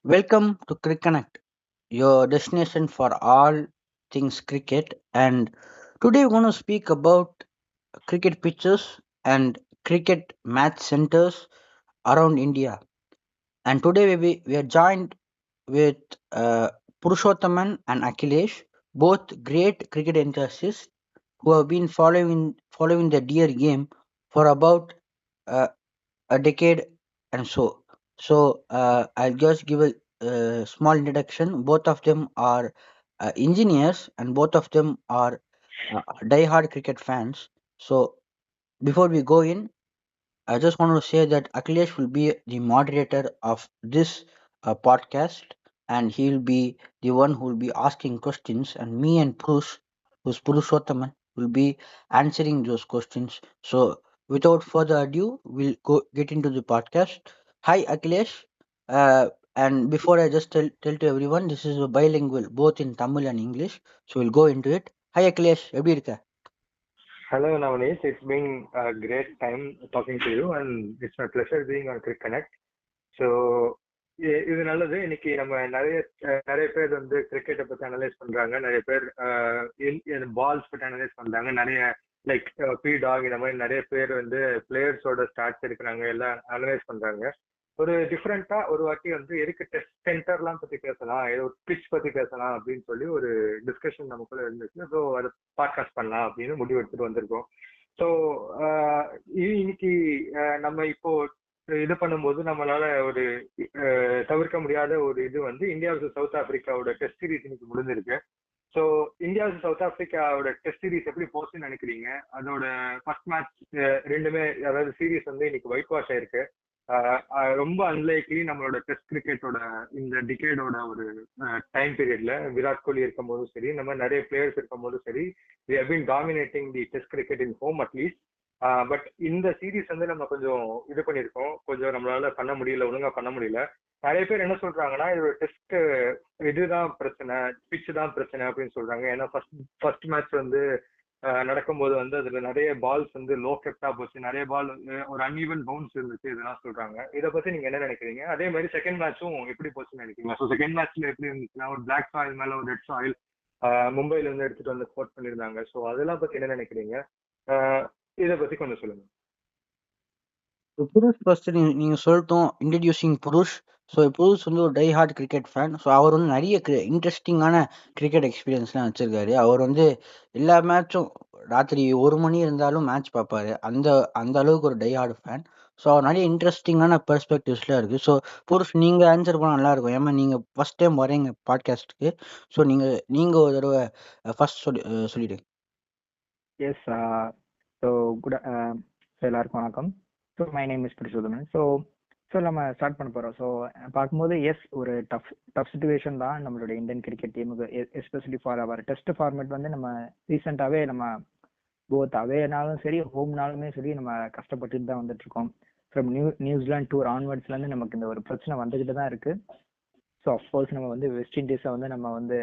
Welcome to Cricket Connect, your destination for all things cricket. And today we're going to speak about cricket pitches and cricket match centers around India. And today we are joined with Purushothaman and Akhilesh, both great cricket enthusiasts who have been following the deer game for about uh, a decade and so. I'll just give a small introduction. Both of them are engineers and both of them are die-hard cricket fans. So before we go in, I just want to say that Akhilesh will be the moderator of this podcast, and he will be the one who will be asking questions, and me and Purush, who's Purushothaman, will be answering those questions. So, without further ado, we'll go get into the podcast. Hi, Akhilesh. And before I just tell to everyone, this is a bilingual, both in Tamil and English. So, we'll go into it. Hi, Akhilesh. எப்படி இருக்க? Hello, Navanesh. It's been a great time talking to you, and it's my pleasure being on Crick Connect. So இது நல்லது. இன்னைக்கு நம்ம நிறைய பேர் வந்து கிரிக்கெட்டை பத்தி அனலைஸ் பண்றாங்க, நிறைய பேர் பால்ஸ் பத்தி அனலைஸ் பண்றாங்க, நிறைய லைக் பி டாக் இந்த மாதிரி நிறைய பேர் வந்து பிளேயர்ஸோட ஸ்டாட்ஸ் இருக்கிறாங்க, எல்லாம் அனலைஸ் பண்றாங்க. ஒரு டிஃப்ரெண்டா ஒரு வாட்டி வந்து எதுக்கு டெஸ்ட் சென்டர்லாம் பத்தி பேசலாம், ஏதோ பிச் பத்தி பேசலாம் அப்படின்னு சொல்லி ஒரு டிஸ்கஷன் நமக்குள்ள இருந்துச்சு. ஸோ அதை பாட்காஸ்ட் பண்ணலாம் அப்படின்னு முடிவு எடுத்துட்டு வந்திருக்கோம். ஸோ இன்னைக்கு நம்ம இப்போ இது பண்ணும்போது நம்மளால ஒரு தவிர்க்க முடியாத ஒரு இது வந்து இந்தியா vs சவுத் ஆப்பிரிக்காவோட டெஸ்ட் சீரிஸ் இன்னைக்கு முடிஞ்சிருக்கு. ஸோ இந்தியா vs சவுத் ஆப்பிரிக்காவோட டெஸ்ட் சீரிஸ் எப்படி போச்சுன்னு நினைக்கிறீங்க? அதோட ஃபர்ஸ்ட் மேட்ச் ரெண்டுமே, அதாவது சீரிஸ் வந்து இன்னைக்கு ஒயிட் வாஷ் ஆயிருக்கு. ரொம்ப அன்லைக்லி நம்மளோட டெஸ்ட் கிரிக்கெட்டோட இந்த டிகேடோட ஒரு டைம் பீரியட்ல விராட் கோலி இருக்கும் போதும் சரி, இந்த மாதிரி நிறைய பிளேயர்ஸ் இருக்கும் போதும் சரி, we have been dominating the test cricket in home at least. But இந்த சீரீஸ் வந்து நம்ம கொஞ்சம் இது பண்ணியிருக்கோம், கொஞ்சம் நம்மளால பண்ண முடியல, ஒழுங்கா பண்ண முடியல. நிறைய பேர் என்ன சொல்றாங்கன்னா, இதோட டெஸ்ட் இதுதான் பிரச்சனை, பிச் தான் பிரச்சனை அப்படின்னு சொல்றாங்க. ஏன்னா ஃபர்ஸ்ட் மேட்ச் வந்து நடக்கும்போது வந்து அதுல நிறைய பால்ஸ் வந்து லோ கெப்டா போச்சு, நிறைய பால் ஒரு அன்ஈவன் பவுன்ஸ் இருந்துச்சு, இதெல்லாம் சொல்றாங்க. இதை பத்தி நீங்க என்ன நினைக்கிறீங்க? அதே மாதிரி செகண்ட் மேட்சும் எப்படி போச்சுன்னு நினைக்கிறீங்க? ஸோ செகண்ட் மேட்ச்ல எப்படி இருந்துச்சுன்னா, ஒரு பிளாக் சாயில் மேல ஒரு ரெட் சாயில் மும்பைல இருந்து எடுத்துட்டு வந்து ஸ்போர்ட் பண்ணியிருந்தாங்க. ஸோ அதெல்லாம் பத்தி என்ன நினைக்கிறீங்க? இதை பத்தி கொஞ்சம் சொல்லுங்க. புருஷ் ஃபர்ஸ்ட் நீங்க சொல்லட்டும், இன்ட்ரடியூசிங் புருஷ். ஸோ புருஷ் வந்து ஒரு die hard cricket fan. So அவர் வந்து நிறைய இன்ட்ரெஸ்டிங்கான கிரிக்கெட் எக்ஸ்பீரியன்ஸ்லாம் வச்சிருக்காரு. அவர் வந்து எல்லா மேட்சும் ராத்திரி 1 மணி இருந்தாலும் மேட்ச் பார்ப்பாரு. அந்த அந்த அளவுக்கு ஒரு டை ஹார்ட் ஃபேன். ஸோ அவர் நிறைய இன்ட்ரெஸ்டிங்கான பெர்ஸ்பெக்டிவ்ஸ்லாம் இருக்கு. ஸோ புருஷ் நீங்க ஆன்சர் பண்ண நல்லா இருக்கும். ஏன்னா நீங்க ஃபர்ஸ்ட் டைம் வரீங்க பாட்காஸ்ட்டுக்கு. ஸோ நீங்க ஒரு தடவை ஃபர்ஸ்ட் சொல்லிடுங்க. எஸ் ஸோ குட் எல்லாருக்கும் வணக்கம். So my name is Purushothaman. So நம்ம ஸ்டார்ட் பண்ண போகிறோம். ஸோ பார்க்கும்போது எஸ் ஒரு டஃப் சுச்சுவேஷன் தான் நம்மளோட இந்தியன் கிரிக்கெட் டீமுக்கு, especially for our test format. வந்து நம்ம ரீசெண்டாகவே நம்ம போத் அவேனாலும் சரி ஹோம்னாலுமே சரி நம்ம கஷ்டப்பட்டுட்டு தான் வந்துட்டு இருக்கோம். ஃப்ரம் நியூசிலாந்து டூர் ஆன்வர்ட்ஸ்லேருந்து நமக்கு இந்த ஒரு பிரச்சனை வந்துக்கிட்டு தான் இருக்கு. ஸோ அஃப்கோர்ஸ் நம்ம வந்து வெஸ்ட் இண்டீஸை வந்து நம்ம வந்து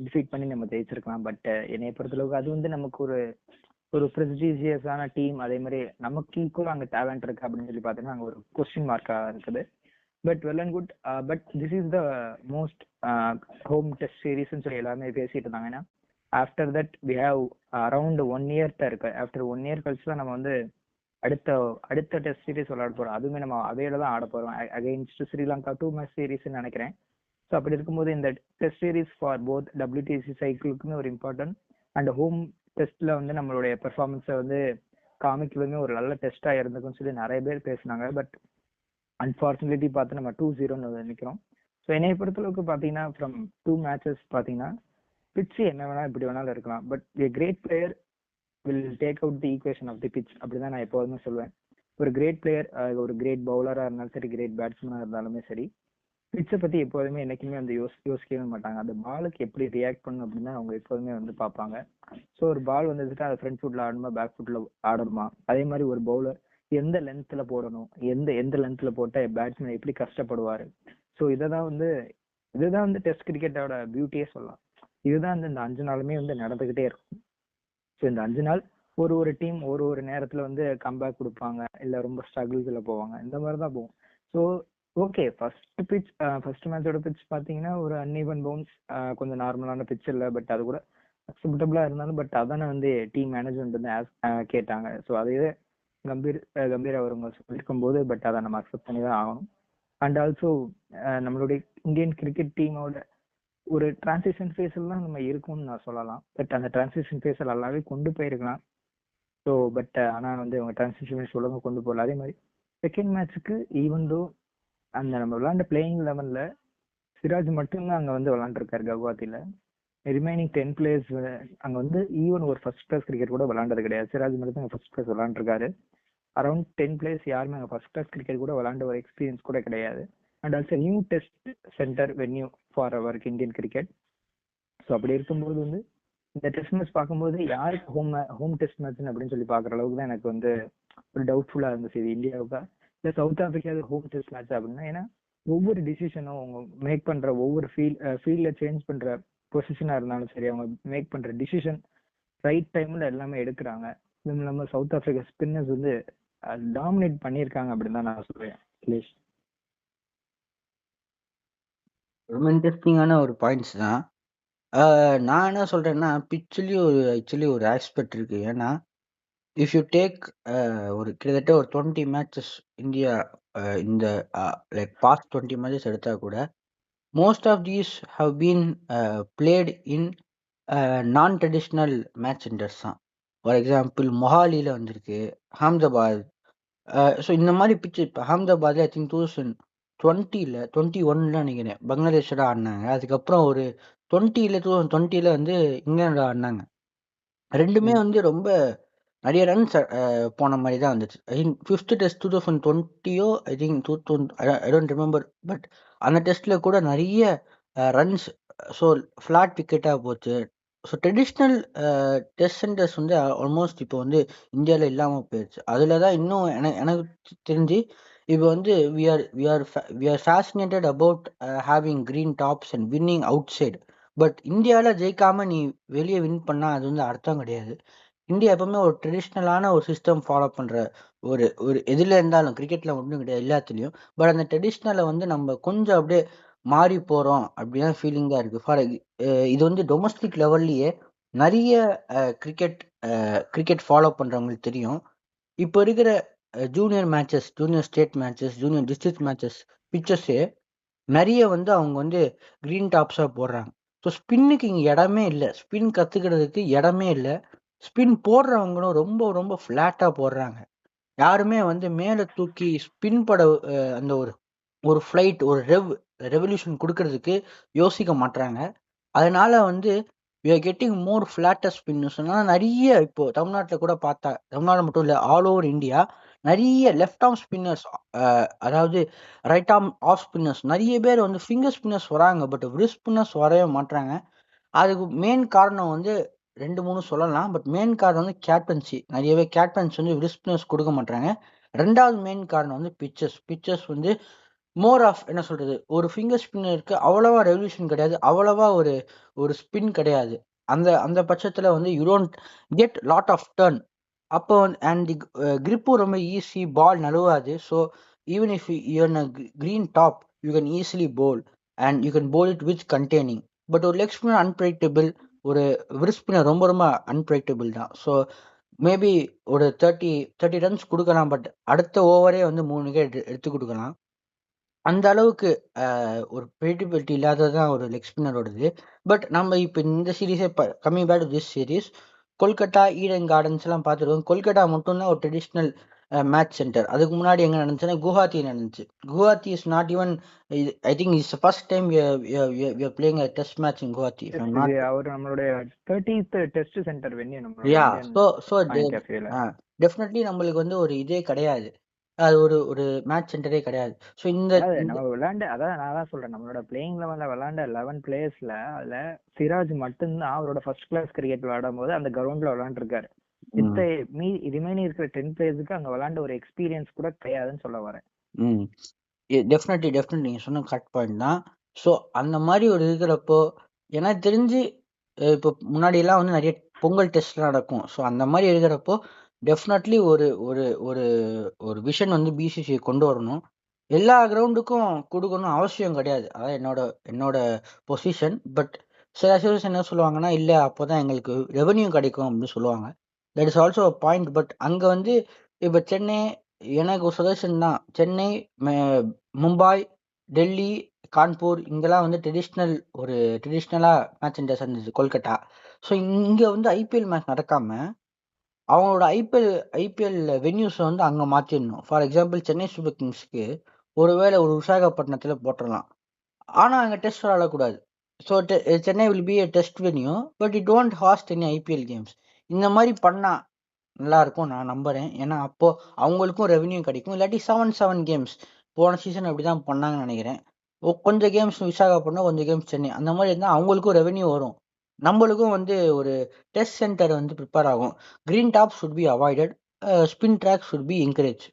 டிஃபீட் பண்ணி நம்ம ஜெயிச்சிருக்கலாம். பட் என்னைய பொறுத்தளவுக்கு அது வந்து நமக்கு ஒரு ப்ரெஸ்டீஜியஸான டீம், அதே மாதிரி நமக்கு ஈக்குவலாக அங்கே டேலண்ட் இருக்கு அப்படின்னு சொல்லி பார்த்தீங்கன்னா அங்கே ஒரு கொஸ்டின் மார்க்காக இருக்குது. But well and good. But this is the most home test சீரீஸ்ன்னு சொல்லி எல்லாருமே பேசிட்டு இருந்தாங்க. ஏன்னா after that we have around 1 year தான் இருக்கு. ஆஃப்டர் 1 இயர் கழிச்சு தான் நம்ம வந்து அடுத்த டெஸ்ட் சீரீஸ் விளையாட போறோம். அதுவுமே நம்ம அவையில தான் ஆட போறோம் அகைன்ஸ்ட் ஸ்ரீலங்கா 2 மேட்ச் சீரீஸ்ன்னு நினைக்கிறேன். ஸோ அப்படி இருக்கும்போது இந்த test series for both WTC சைக்கிளுக்குமே ஒரு இம்பார்ட்டன்ட் அண்ட் ஹோம் டெஸ்ட்ல வந்து நம்மளுடைய பெர்ஃபார்மன்ஸை வந்து காமிக்கிறதுமே ஒரு நல்ல டெஸ்டா இருந்துக்குன்னு சொல்லி நிறைய பேர் பேசினாங்க. பட் அன்பார்ச்சுனேட்லி பார்த்து நம்ம 2-0 நிற்கிறோம். ஸோ என்னை பொறுத்தளவுக்கு பார்த்தீங்கன்னா ஃப்ரம் 2 மேட்சஸ் பார்த்தீங்கன்னா பிட்ச் என்ன வேணா இப்படி வேணாலும் இருக்கலாம். But a great player will take out the equation of the pitch. அப்படிதான் நான் எப்போதுமே சொல்லுவேன். ஒரு கிரேட் பிளேயர், ஒரு கிரேட் பவுலராக இருந்தாலும் சரி, கிரேட் பேட்ஸ்மேனாக இருந்தாலுமே சரி, பிட்சை பத்தி எப்போதுமே என்னைக்குமே வந்து யோசிக்கவே மாட்டாங்க. அந்த பாலுக்கு எப்படி ரியாக்ட் பண்ணும் அப்படின்னு அவங்க எப்போதுமே வந்து பார்ப்பாங்க. ஸோ ஒரு பால் வந்துட்டு அதை ஃப்ரண்ட் ஃபுட்ல ஆடணுமா பேக் ஃபுட்ல ஆடணுமா, அதே மாதிரி ஒரு பவுலர் எந்த லென்த்ல போடணும், எந்த லென்த்ல போட்ட பேட்ஸ்மேன் எப்படி கஷ்டப்படுவாரு. ஸோ இதுதான் வந்து டெஸ்ட் கிரிக்கெட்டோட பியூட்டியே சொல்லலாம். இதுதான் வந்து இந்த 5 நாளுமே வந்து நடந்துகிட்டே இருக்கும். ஸோ இந்த 5 நாள் ஒரு டீம் ஒரு நேரத்துல வந்து கம்பேக் கொடுப்பாங்க, இல்ல ரொம்ப ஸ்ட்ரகிள்ஸ்ல போவாங்க, இந்த மாதிரி தான் போகும். So okay. ஃபர்ஸ்ட் மேட்சோட பிட்ச் பார்த்தீங்கன்னா, ஒரு அன்ஈவன் பவுன்ஸ், கொஞ்சம் நார்மலான பிட்ச் இல்ல. பட் அது கூட அக்செப்டபிளா இருந்தாலும், பட் அதானே வந்து டீம் மேனேஜ்மெண்ட் வந்து கேட்டாங்க. ஸோ அதையே கம்பீர் அவங்க சொல்லியிருக்கும்போது, பட் அதை நம்ம அக்செப்ட் பண்ணி தான் ஆகணும். அண்ட் ஆல்சோ நம்மளுடைய இந்தியன் கிரிக்கெட் டீமோட ஒரு டிரான்சிஷன் ஃபேஸ்லாம் நம்ம இருக்கும்னு நான் சொல்லலாம். பட் அந்த டிரான்சிஷன் ஃபேஸை நல்லாவே கொண்டு போயிருக்கலாம். ஸோ பட் ஆனால் வந்து அவங்க டிரான்சிஷன் ஃபேஸ் ஒழுங்காக கொண்டு போகல. அதே மாதிரி செகண்ட் மேட்ச்சுக்கு ஈவன் தோ அந்த நம்ம விளையாண்ட பிளேயிங் லெவனில் சிராஜ் மட்டும்தான் அங்கே வந்து விளாண்டுருக்காரு கவுஹாத்தியில். ரிமைனிங் 10 பிளேயர்ஸ் அங்கே வந்து ஈவன் ஒரு ஃபர்ஸ்ட் கிளாஸ் கிரிக்கெட் கூட விளாண்டது கிடையாது. சிராஜ் மட்டும் தான் ஃபர்ஸ்ட் கிளாஸ் விளாண்டுருக்காரு. அரௌண்ட் 10 பிளேயர்ஸ் யாருமே அங்கே ஃபர்ஸ்ட் கிளாஸ் கிரிக்கெட் கூட விளாண்ட ஒரு எக்ஸ்பீரியன்ஸ் கூட கிடையாது. And also new test centre venue for our Indian cricket. So அப்படி இருக்கும்போது வந்து இந்த டெஸ்ட் மேட்ச் பார்க்கும்போது யாருக்கு ஹோம் டெஸ்ட் மேட்ச் அப்படின்னு சொல்லி பார்க்குற அளவுக்கு தான் எனக்கு வந்து ஒரு டவுட்ஃபுல்லாக இருந்துச்சு. இது இந்தியாவுக்கா இல்லை south Africa home test match அப்படின்னா. ஏன்னா ஒவ்வொரு டிசிஷனும் அவங்க மேக் பண்ற ஒவ்வொரு ஃபீல்டில் சேஞ்ச் பண்ற பொசிஷனா இருந்தாலும் சரி, அவங்க மேக் பண்ற டிசிஷன் ரைட் டைம்ல எல்லாமே எடுக்கிறாங்க. இதுவும் இல்லாமல் சவுத் ஆஃப்ரிக்கா ஸ்பின்னர்ஸ் வந்து டாமினேட் பண்ணியிருக்காங்க அப்படின்னு தான் நான் சொல்லுவேன். ப்ளீஸ். ரொம்ப இன்ட்ரெஸ்டிங்கான ஒரு பாயிண்ட்ஸ் தான். நான் என்ன சொல்றேன்னா, பிச்சுலயும் ஆக்சுவலி ஒரு ஆஸ்பெக்ட் இருக்கு. ஏன்னா இஃப் யூ டேக் ஒரு கிட்டத்தட்ட ஒரு 20 மேட்சஸ் இந்தியா இந்த லைக் பாஸ்ட் 20 மேட்சஸ் எடுத்தா கூட most of these have been played in non traditional match centres தான். ஃபார் எக்ஸாம்பிள் மொஹாலியில் வந்திருக்கு, அஹமதாபாத். ஸோ இந்த மாதிரி பிச்சு இப்போ அஹமதாபாத்ல ஐ திங்க் 2020 21 நினைக்கிறேன் பங்களாதேஷோட ஆடினாங்க. அதுக்கப்புறம் ஒரு 2020 வந்து இங்கிலாண்டோட ஆடினாங்க. ரெண்டுமே வந்து ரொம்ப நிறைய ரன்ஸ் போன மாதிரி தான் வந்துச்சு. I think fifth test 2020 I think 2000 I don't remember. But அந்த டெஸ்ட்டில் கூட நிறைய ரன்ஸ், ஸோ ஃப்ளாட் விக்கெட்டாக போச்சு. ஸோ ட்ரெடிஷ்னல் டெஸ்ட் சென்டர்ஸ் வந்து ஆல்மோஸ்ட் இப்போ வந்து இந்தியாவில் இல்லாமல் போயிடுச்சு. அதில் தான் இன்னும் எனக்கு தெரிஞ்சு இப்போ வந்து we are fascinated about having green tops and winning outside. But இந்தியாவில் ஜெயிக்காம நீ வெளியே வின் பண்ணால் அது வந்து அர்த்தம் கிடையாது. இந்தியா எப்பவுமே ஒரு ட்ரெடிஷ்னலான ஒரு சிஸ்டம் ஃபாலோ பண்ணுற ஒரு ஒரு எதில் இருந்தாலும் கிரிக்கெட்டில் ஒன்றும் கிடையாது எல்லாத்துலேயும். பட் அந்த ட்ரெடிஷ்னலை வந்து நம்ம கொஞ்சம் அப்படியே மாறி போகிறோம் அப்படிதான் ஃபீலிங் தான் இருக்குது. இது வந்து டொமஸ்டிக் லெவல்லையே நிறைய கிரிக்கெட் ஃபாலோ பண்ணுறவங்களுக்கு தெரியும். இப்போ இருக்கிற junior matches, junior state matches, junior district matches பிக்சர்ஸே நிறைய வந்து அவங்க வந்து க்ரீன் டாப்ஸாக போடுறாங்க. ஸோ ஸ்பின்னுக்கு இங்கே இடமே இல்லை, ஸ்பின் கற்றுக்கிறதுக்கு இடமே இல்லை. ஸ்பின் போடுறவங்களும் ரொம்ப ரொம்ப ஃப்ளாட்டாக போடுறாங்க. யாருமே வந்து மேலே தூக்கி ஸ்பின் பட அந்த ஒரு ஒரு ஃப்ளைட், ஒரு ரெவல்யூஷன் கொடுக்கறதுக்கு யோசிக்க மாட்டாங்க. அதனால வந்து we are getting more flatter spinners. நிறைய இப்போ தமிழ்நாட்டில் கூட பார்த்தா, தமிழ்நாடு மட்டும் இல்லை ஆல் ஓவர் இந்தியா நிறைய லெஃப்ட் ஆர்ம் ஸ்பின்னர்ஸ், அதாவது ரைட் ஆர்ம் ஆஃப் ஸ்பின்னர்ஸ் நிறைய பேர் வந்து ஃபிங்கர் ஸ்பின்னர்ஸ் வராங்க. பட் விரிஸ்ட் ஸ்பின்னர்ஸ் வரவே மாட்டாங்க. அதுக்கு மெயின் காரணம் வந்து 2 3 சொல்லலாம். பட் மெயின் காரணம் வந்து கேப்டன்சி. நிறையவே கேப்டன்ஸ் வந்து விரிஸ்ட் கொடுக்க மாட்டாங்க. ரெண்டாவது மெயின் காரணம் வந்து பிச்சர்ஸ் வந்து மோர் ஆஃப் என்ன சொல்றது, ஒரு ஃபிங்கர் ஸ்பின்னருக்கு அவ்வளவா ரெவல்யூஷன் கிடையாது, அவ்வளவா ஒரு ஒரு ஸ்பின் கிடையாது. அந்த அந்த பட்சத்தில் வந்து you don't get lot of turn. அப்போ அண்ட் தி கிரிப்பும் ரொம்ப ஈஸி, பால் நழுவாது. So even if you green top you can easily bowl and you can bowl it with containing. But ஒரு லெக் ஸ்பின்னர் அன்பிரடிக்டபிள், ஒரு wrist spinner ரொம்ப ரொம்ப unpredictable தான். So maybe ஒரு 30 ரன்ஸ் கொடுக்கலாம். பட் அடுத்த ஓவரே வந்து 3 விக்கெட் எடுத்து கொடுக்கலாம். அந்த அளவுக்கு ஒரு ப்ரெடிக்டபிலிட்டி இல்லாததான் ஒரு லெக் ஸ்பின்னரோடது. பட் நம்ம இப்போ இந்த சீரீஸே coming back to this series, Kolkata Eden Gardens எல்லாம் பார்த்துருக்கோம். கொல்கட்டா மட்டும்தான் ஒரு ட்ரெடிஷ்னல் மேட்ச் சென்டர். அதுக்கு முன்னாடி எங்கே நடந்துச்சுன்னா குவஹாத்தி நடந்துச்சு. Guwahati is not even, I think it's first time we are playing a test match in Guwahati. Our நம்மளுடைய 30th டெஸ்ட் சென்டர் வென்யூ யா. நம்மளுடைய ஸோ டெஃபினெட்லி நம்மளுக்கு வந்து ஒரு இதே கிடையாது, அது ஒரு மேட்ச் சென்டரே கிடையாது. ஸோ இந்த நம்ம விளையாண்ட, அதான் நான் தான் சொல்றேன், நம்மளோட பிளேயிங் லெவல்ல விளையாண்ட 11 பிளேயர்ஸ்ல அதுல சிராஜ் மட்டும்தான் அவரோட ஃபர்ஸ்ட் கிளாஸ் கிரிக்கெட் விளையாடும் போது அந்த கிரவுண்ட்ல விளையாண்டுருக்காரு. மித்த ரிமைனிங் இருக்கிற 10 பிளேயர்ஸுக்கு அங்க விளையாண்ட ஒரு எக்ஸ்பீரியன்ஸ் கூட கிடையாதுன்னு சொல்ல வரேன். டெஃபினெட்லி நீங்க சொன்ன கரெக்ட் பாயிண்ட் தான். ஸோ அந்த மாதிரி ஒரு இருக்கிறப்போ எனக்கு தெரிஞ்சு இப்போ முன்னாடி எல்லாம் வந்து நிறைய பொங்கல் டெஸ்ட்லாம் நடக்கும். ஸோ அந்த மாதிரி இருக்கிறப்போ டெஃபினெட்லி ஒரு ஒரு ஒரு ஒரு விஷன் வந்து பிசிசிஐ கொண்டு வரணும். எல்லா கிரவுண்டுக்கும் கொடுக்கணும் அவசியம் கிடையாது. அதான் என்னோட என்னோட பொசிஷன். பட் சில அசோசியேஷன் என்ன சொல்லுவாங்கன்னா, இல்லை அப்போ தான் எங்களுக்கு ரெவன்யூ கிடைக்கும் அப்படின்னு சொல்லுவாங்க. That is also point. But அங்கே வந்து இப்போ சென்னை, எனக்கு ஒரு சஜஷன் தான். சென்னை, மும்பை, டெல்லி, கான்பூர் இங்கெல்லாம் வந்து ட்ரெடிஷ்னலாக மேட்ச் சென்டர்ஸ் இருந்துச்சு, கொல்கட்டா. ஸோ இங்கே வந்து ஐபிஎல் மேட்ச் நடக்காமல் அவங்களோட ஐபிஎல் வென்யூஸை வந்து அங்கே மாற்றிடணும். ஃபார் எக்ஸாம்பிள் சென்னை சூப்பர் கிங்ஸ்க்கு ஒருவேளை ஒரு விசாகப்பட்டினத்தில் போட்டுடலாம். ஆனால் அங்கே டெஸ்ட் விளாடக்கூடாது. So Chennai will be a test venue, but it don't host any IPL games. இந்த மாதிரி பண்ணால் நல்லா இருக்கும் நான் நம்புறேன். ஏன்னா அப்போ அவங்களுக்கும் ரெவென்யூ கிடைக்கும். இல்லாட்டி 7-7 கேம்ஸ் போன சீசன் அப்படி தான் பண்ணாங்கன்னு நினைக்கிறேன். கொஞ்சம் கேம்ஸ் விசாகப்பட்டினம், கொஞ்சம் கேம்ஸ் சென்னை, அந்த மாதிரி இருந்தால் அவங்களுக்கும் ரெவென்யூ வரும், நம்மளுக்கும் வந்து ஒரு டெஸ்ட் சென்டர் வந்து ப்ரிப்பேர் ஆகும். Green top should be avoided, spin track should be encouraged.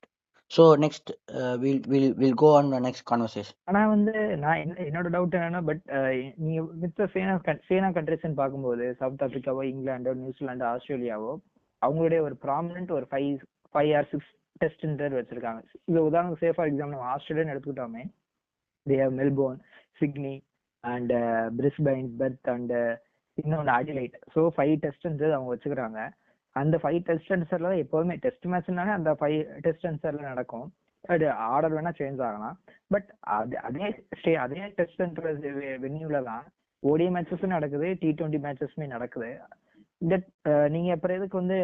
So next will go on the next conversation. ஆனா வந்து நான் என்னோட டவுட் என்னன்னா, பட் நீங்க மித்த சேனா கண்ட்ரிஸ்ன்னு பார்க்கும்போது சவுத் ஆப்பிரிக்காவோ, இங்கிலாண்டோ, நியூசிலாண்டோ, ஆஸ்திரேலியாவோ அவங்களுடைய ஒரு ப்ராமினன்ட் ஒரு 5 or 6 டெஸ்ட் சென்டர் வச்சிருக்காங்க. இது உதாரணம் சே ஃபார் எக்ஸாம்பிள் நம்ம ஆஸ்திரேலியான்னு எடுத்துக்கிட்டோமே, they have Melbourne, Sydney and Brisbane, Perth and இன்னொன்று அடிலைட். ஸோ 5 டெஸ்ட் சென்டர் அவங்க வச்சுக்கிறாங்க. அந்த 5 டெஸ்ட் சென்டர்ல எப்போதுமே டெஸ்ட் மேட்ச்னாலே அந்த 5 டெஸ்ட் சென்டர்ல நடக்கும். அது ஆர்டர் வேணா சேஞ்ச் ஆகலாம். பட் அதே டெஸ்ட் சென்டர் வென்யூல தான் ஓடிஐ மேட்சஸும் நடக்குது, T20 மேட்சஸுமே நடக்குது. நீங்க அப்புறம் எதுக்கு வந்து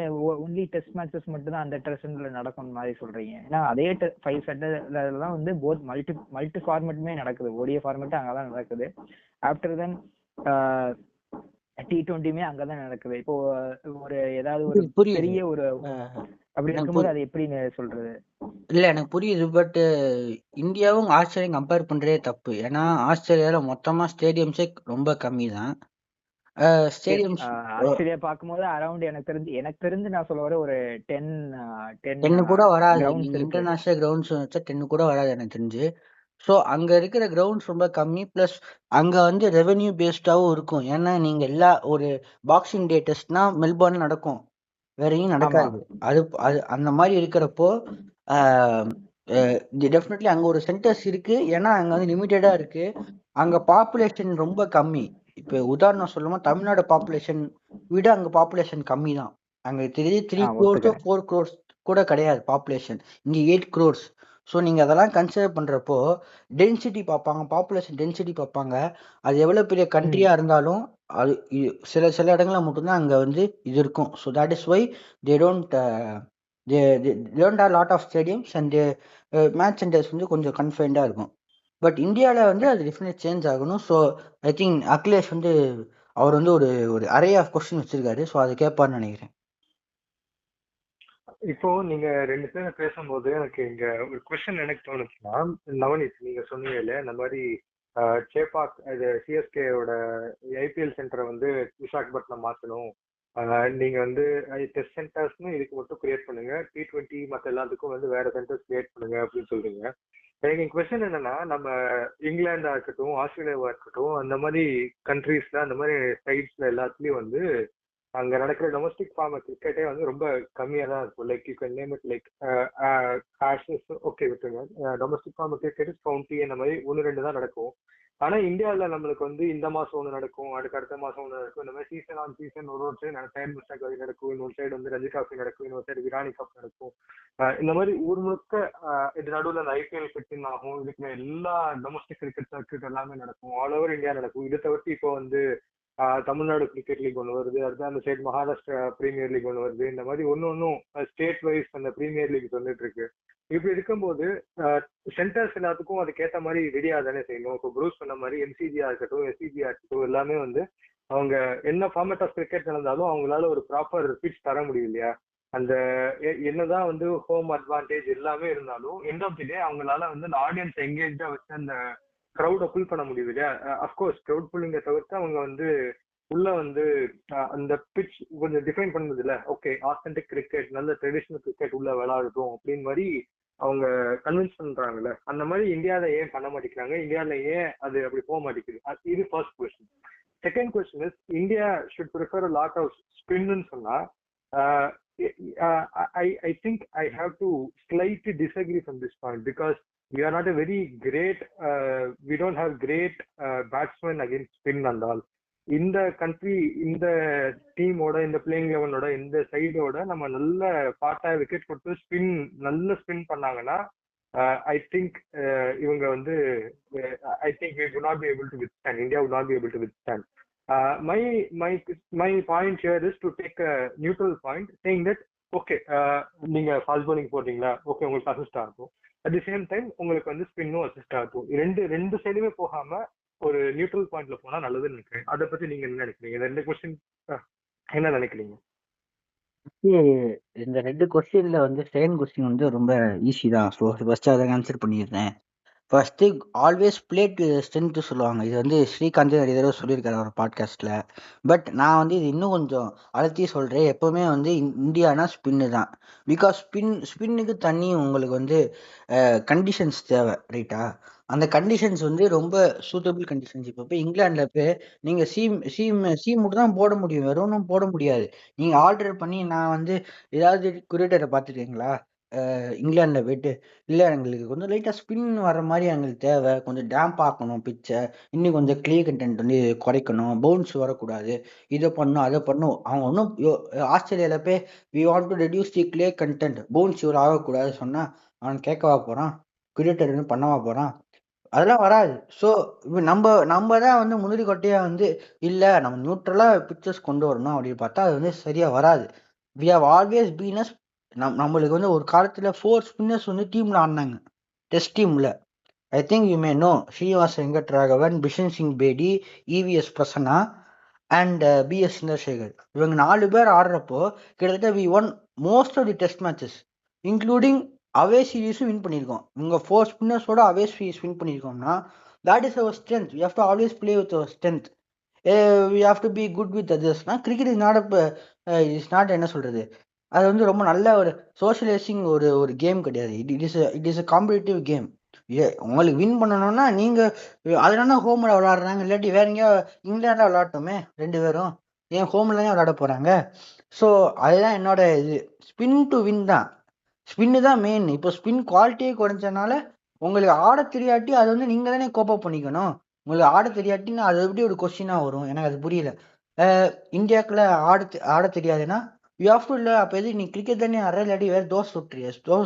ஒன்லி டெஸ்ட் மேட்சஸ் மட்டும் தான் அந்த டெஸ்ட் சென்டர்ல நடக்கும் மாதிரி சொல்றீங்க? ஏன்னா அதே 5 சென்டர்ல தான் வந்து போத் மல்டி ஃபார்மேட்டுமே நடக்குது. ஓடிஐ ஃபார்மேட் அங்கதான் நடக்குது. ஆஃப்டர் தென் T20மே அங்கதான் நடக்குது. இப்போ ஒரு ஏதாவது ஒரு புரியுது. பெரிய ஒரு அப்படி இருக்கும்போது அது எப்படி சொல்றது? இல்லை எனக்கு புரியுது. பட் இந்தியாவும் ஆஸ்திரேலியாவும் கம்பேர் பண்ணுறதே தப்பு. ஏன்னா ஆஸ்திரேலியாவில் மொத்தமாக ஸ்டேடியம்ஸே ரொம்ப கம்மி தான். ஸ்டேடியம்ஸ் ஆஸ்திரேலியா பார்க்கும்போது அரௌண்ட் எனக்கு தெரிஞ்சு நான் சொல்ல வர ஒரு 10 கூட வராது. நீங்க இன்டர்நேஷனல் கிரவுண்ட்ஸ் வச்சா 10 கூட வராது எனக்கு தெரிஞ்சு. ஸோ அங்க இருக்கிற கிரவுண்ட்ஸ் ரொம்ப கம்மி. பிளஸ் அங்க வந்து ரெவென்யூ பேஸ்டாவும் இருக்கும். ஏன்னா நீங்க ஒரு பாக்ஸிங் டே டெஸ்ட்னா மெல்போர்ன்ல நடக்கும், வேற எங்கேயும் நடக்காது. அது அது அந்த மாதிரி இருக்கிறப்போ டெஃபினெட்லி அங்க ஒரு சென்டர்ஸ் இருக்கு. ஏன்னா அங்க வந்து லிமிட்டடா இருக்கு. அங்க பாப்புலேஷன் ரொம்ப கம்மி. இப்போ உதாரணம் சொல்லுமா, தமிழ்நாடு பாப்புலேஷன் விட அங்க பாப்புலேஷன் கம்மி தான். அங்க 3 crores 4 crores கூட கிடையாது பாப்புலேஷன். இங்க 8 crores. ஸோ நீங்க அதெல்லாம் கன்சிடர் பண்றப்போ டென்சிட்டி பார்ப்பாங்க, பாப்புலேஷன் டென்சிட்டி பார்ப்பாங்க. அது எவ்வளவு பெரிய கண்ட்ரியா இருந்தாலும் அது சில இடங்கள்ல மட்டும்தான் அங்க வந்து இது இருக்கும். So that is why they don't have lot of stadiums and match centres வந்து கொஞ்சம் கன்ஃபைன்டா இருக்கும். பட் இந்தியாவில் வந்து அது டெஃபினெட் சேஞ்ச் ஆகணும். ஸோ ஐ திங்க் அகிலேஷ் வந்து அவர் வந்து ஒரு அரே ஆஃப் கொஸ்டின் வச்சிருக்காரு. ஸோ அதை கேட்பார்னு நினைக்கிறேன். இப்போ நீங்க 2 பேரும் பேசும்போது எனக்கு இங்க ஒரு கொஸ்டின் எனக்கு தோணுச்சுன்னா, நவனித் நீங்க சொன்னீங்க இல்ல இந்த மாதிரி சேப்பாக் இது சிஎஸ்கேவோட ஐபிஎல் சென்டரை வந்து விசாகப்பட்டினம் மாற்றணும், நீங்க வந்து டெஸ்ட் சென்டர்ஸ்னு இதுக்கு மட்டும் கிரியேட் பண்ணுங்க, T20 மற்ற எல்லாத்துக்கும் வந்து வேற சென்டர்ஸ் கிரியேட் பண்ணுங்க அப்படின்னு சொல்றீங்க. எனக்கு கொஸ்டின் என்னன்னா, நம்ம இங்கிலாண்டா இருக்கட்டும், ஆஸ்திரேலியாவா இருக்கட்டும், அந்த மாதிரி கண்ட்ரீஸ்ல அந்த மாதிரி சைட்ஸ்ல எல்லாத்துலயும் வந்து அங்க நடக்கிற டொமஸ்டிக் ஃபார்மட் கிரிக்கெட்டே வந்து ரொம்ப கம்மியா தான் இருக்கும். Like you can name it like Ashes, okay விட்டுருங்க, டொமஸ்டிக் ஃபார்மட் கிரிக்கெட் கவுண்டி அந்த மாதிரி 1-2 தான் நடக்கும். ஆனா இந்தியாவில் நம்மளுக்கு வந்து இந்த மாசம் ஒன்று நடக்கும், அடுத்த மாசம் ஒன்று நடக்கும். இந்த மாதிரி சீசன் ஆன் சீசன் ஒரு சைடு மிஸ்டேக் நடக்கும், இன்னொரு சைடு வந்து ரஞ்சி காஃபி நடக்கும், இன்னொரு சைடு விரானி கப் நடக்கும். இந்த மாதிரி ஊர் முழுக்க இது நடுவில் அந்த ஐபிஎல் ஃபிஃப்டின் ஆகும். இதுக்கு எல்லா டொமஸ்டிக் கிரிக்கெட் சர்க்கியூட் எல்லாமே நடக்கும், ஆல் ஓவர் இந்தியா நடக்கும். இதை தவிர்த்து இப்போ வந்து தமிழ்நாடு கிரிக்கெட் லீக் ஒன்று வருது, அடுத்து அந்த ஸ்டேட் மகாராஷ்டிரா பிரீமியர் லீக் ஒன்று வருது. இந்த மாதிரி ஒன்னும் ஸ்டேட் வைஸ் அந்த பிரீமியர் லீக் வந்துட்டு இருக்கு. இப்படி இருக்கும்போது சென்டர்ஸ் எல்லாத்துக்கும் அதுக்கேற்ற மாதிரி ரெடியா தானே செய்யணும். இப்போ ப்ரூஸ் சொன்ன மாதிரி எம்சிஜியா இருக்கட்டும், எஸ்சிஜியா இருக்கட்டும், எல்லாமே வந்து அவங்க என்ன ஃபார்மேட் ஆஃப் கிரிக்கெட் நடந்தாலும் அவங்களால ஒரு ப்ராப்பர் பிச் தர முடியும் இல்லையா? அந்த என்னதான் வந்து ஹோம் அட்வான்டேஜ் எல்லாமே இருந்தாலும் எண்ட் ஆஃப் தி டே அவங்களால வந்து அந்த ஆடியன்ஸ் எங்கேஜா வச்சு அந்த க்ரௌட புல் பண்ண முடியுது இல்லையா? அஃப்கோர்ஸ் க்ரௌட் புல்லிங்க தவிர்த்து அவங்க வந்து உள்ள வந்து அந்த பிச் கொஞ்சம் டிஃபைன் பண்ணது இல்ல. ஓகே, ஆத்தென்டிக் கிரிக்கெட், நல்ல ட்ரெடிஷனல் கிரிக்கெட் உள்ள விளையாடுறோம் அப்படின்னு மாதிரி அவங்க கன்வின்ஸ் பண்றாங்கல்ல. அந்த மாதிரி இந்தியாவில ஏன் பண்ண மாட்டேங்கிறாங்க? இந்தியாவில ஏன் அது அப்படி போக மாட்டேங்குது? இது first question. Second question is, India should prefer a lot of spin-ன்னு சொன்னா, I think I have to slightly disagree from this point because we are not a very great, we don't have great batsmen against spin and all. இந்த country, இந்த டீமோட, இந்த playing லெவனோட, இந்த சைடோட நம்ம நல்ல பாட்டா wicket கொடுத்து நல்ல ஸ்பின் பண்ணாங்கன்னா ஐ திங்க் இவங்க வந்து I think we would not be able to withstand, India would not be able to withstand. My my point here is to take a neutral point, saying that okay, நீங்க fast bowling போட்டீங்களா, okay உங்களுக்கு assist ஆகும். At the same time உங்களுக்கு வந்து ஸ்பின்னும் assist ஆகும். ரெண்டு சைடுமே போகாம ஒரு நியூட்ரல் பாயிண்ட்ல போனா நல்லதுன்னு நினைக்கிறேன். அதை பத்தி நீங்க என்ன நினைக்கிறீங்க? இந்த 2 கொஸ்டின் என்ன நினைக்கிறீங்க? இந்த 2 கொஸ்டின்ல வந்து செகண்ட் கொஸ்டின் வந்து ரொம்ப ஈஸி தான். ஸோ ஃபர்ஸ்ட் அதை ஆன்சர் பண்ணிடுறேன். First always play to strength சொல்லுவாங்க. இது வந்து ஸ்ரீகாந்த் நிறைய தடவை சொல்லியிருக்காரு அவர் பாட்காஸ்ட்ல. பட் நான் வந்து இது இன்னும் கொஞ்சம் அழுத்தி சொல்றேன். எப்பவுமே வந்து இந்தியானா ஸ்பின்னு தான். பிகாஸ் ஸ்பின்னுக்கு தண்ணி உங்களுக்கு வந்து கண்டிஷன்ஸ் தேவை, ரைட்டா? அந்த கண்டிஷன்ஸ் வந்து ரொம்ப சூட்டபிள் கண்டிஷன்ஸ். இப்போ போய் இங்கிலாந்துல போய் நீங்க சீம் மட்டும் தான் போட முடியும், வேற ஒன்றும் போட முடியாது. நீங்க ஆல்டர் பண்ணி நான் வந்து ஏதாவது குரேட்டரை பார்த்துருக்கீங்களா இங்கிலாந்துல போயிட்டு? இல்லை, எங்களுக்கு கொஞ்சம் லைட்டாக ஸ்பின் வர மாதிரி எங்களுக்கு தேவை, கொஞ்சம் டேம்ப் ஆக்கணும் பிச்சை, இன்னும் கொஞ்சம் கிளியர் கண்டென்ட் வந்து குறைக்கணும், பவுன்ஸ் வரக்கூடாது, இதை பண்ணும் அதை பண்ணும். அவங்க ஒன்றும் ஆஸ்திரேலியாவில் போய் we want to reduce the clear content, bounce இவர் ஆகக்கூடாது சொன்னால் அவன் கேட்கவா போகிறான்? கிரியேட்டர் பண்ணவா போகிறான்? அதெல்லாம் வராது. ஸோ நம்ம தான் வந்து முந்திரி கொட்டையாக வந்து இல்லை நம்ம நியூட்ரலாக பிக்சர்ஸ் கொண்டு வரணும் அப்படின்னு பார்த்தா அது வந்து சரியாக வராது. We have always been as நம்மளுக்கு வந்து ஒரு காலத்தில் 4 ஸ்பின்னர்ஸ் வந்து டீமில் ஆடினாங்க, டெஸ்ட் டீமில். I think you may know Srinivas Venkataraghavan, Bishan Singh Bedi, EVS Prasanna and BS Chandrasekhar. இவங்க 4 பேர் ஆடுறப்போ கிட்டத்தட்ட we won most of the test matches, including away சீரீஸும் வின் பண்ணியிருக்கோம். இவங்க 4 ஸ்பின்னர்ஸோட அவே சீரீஸ் வின் பண்ணியிருக்கோம்னா that is our strength. We have to always play with our strength. We have to be good with அதர்ஸ்னா cricket is not is not என்ன சொல்றது, அது வந்து ரொம்ப நல்ல ஒரு சோஷியலைசிங் ஒரு கேம் கிடையாது. It is a competitive game. உங்களுக்கு வின் பண்ணணும்னா நீங்க அதனால ஹோம்ல விளையாடுறாங்க, இல்லாட்டி வேற எங்கேயா இங்கிலாந்துல விளையாட்டோமே 2 பேரும், ஏன் ஹோம்ல தான் விளையாட போறாங்க? ஸோ அதுதான் என்னோட இது. ஸ்பின் டு வின் தான், ஸ்பின்னு தான் மெயின். இப்போ ஸ்பின் குவாலிட்டியே குறைஞ்சனால உங்களுக்கு ஆட தெரியாட்டி அது வந்து நீங்க தானே கோப்பப் பண்ணிக்கணும். உங்களுக்கு ஆட தெரியாட்டின்னா அது எப்படி ஒரு கொஸ்டினா வரும்? எனக்கு அது புரியல. இந்தியாக்குள்ள ஆட தெரியாதுன்னா யூ ஹாவ் டு இல்லை. அப்போ எது நீ கிரிக்கெட் தானே ஆடுற, இல்லாட்டி வேற தோசை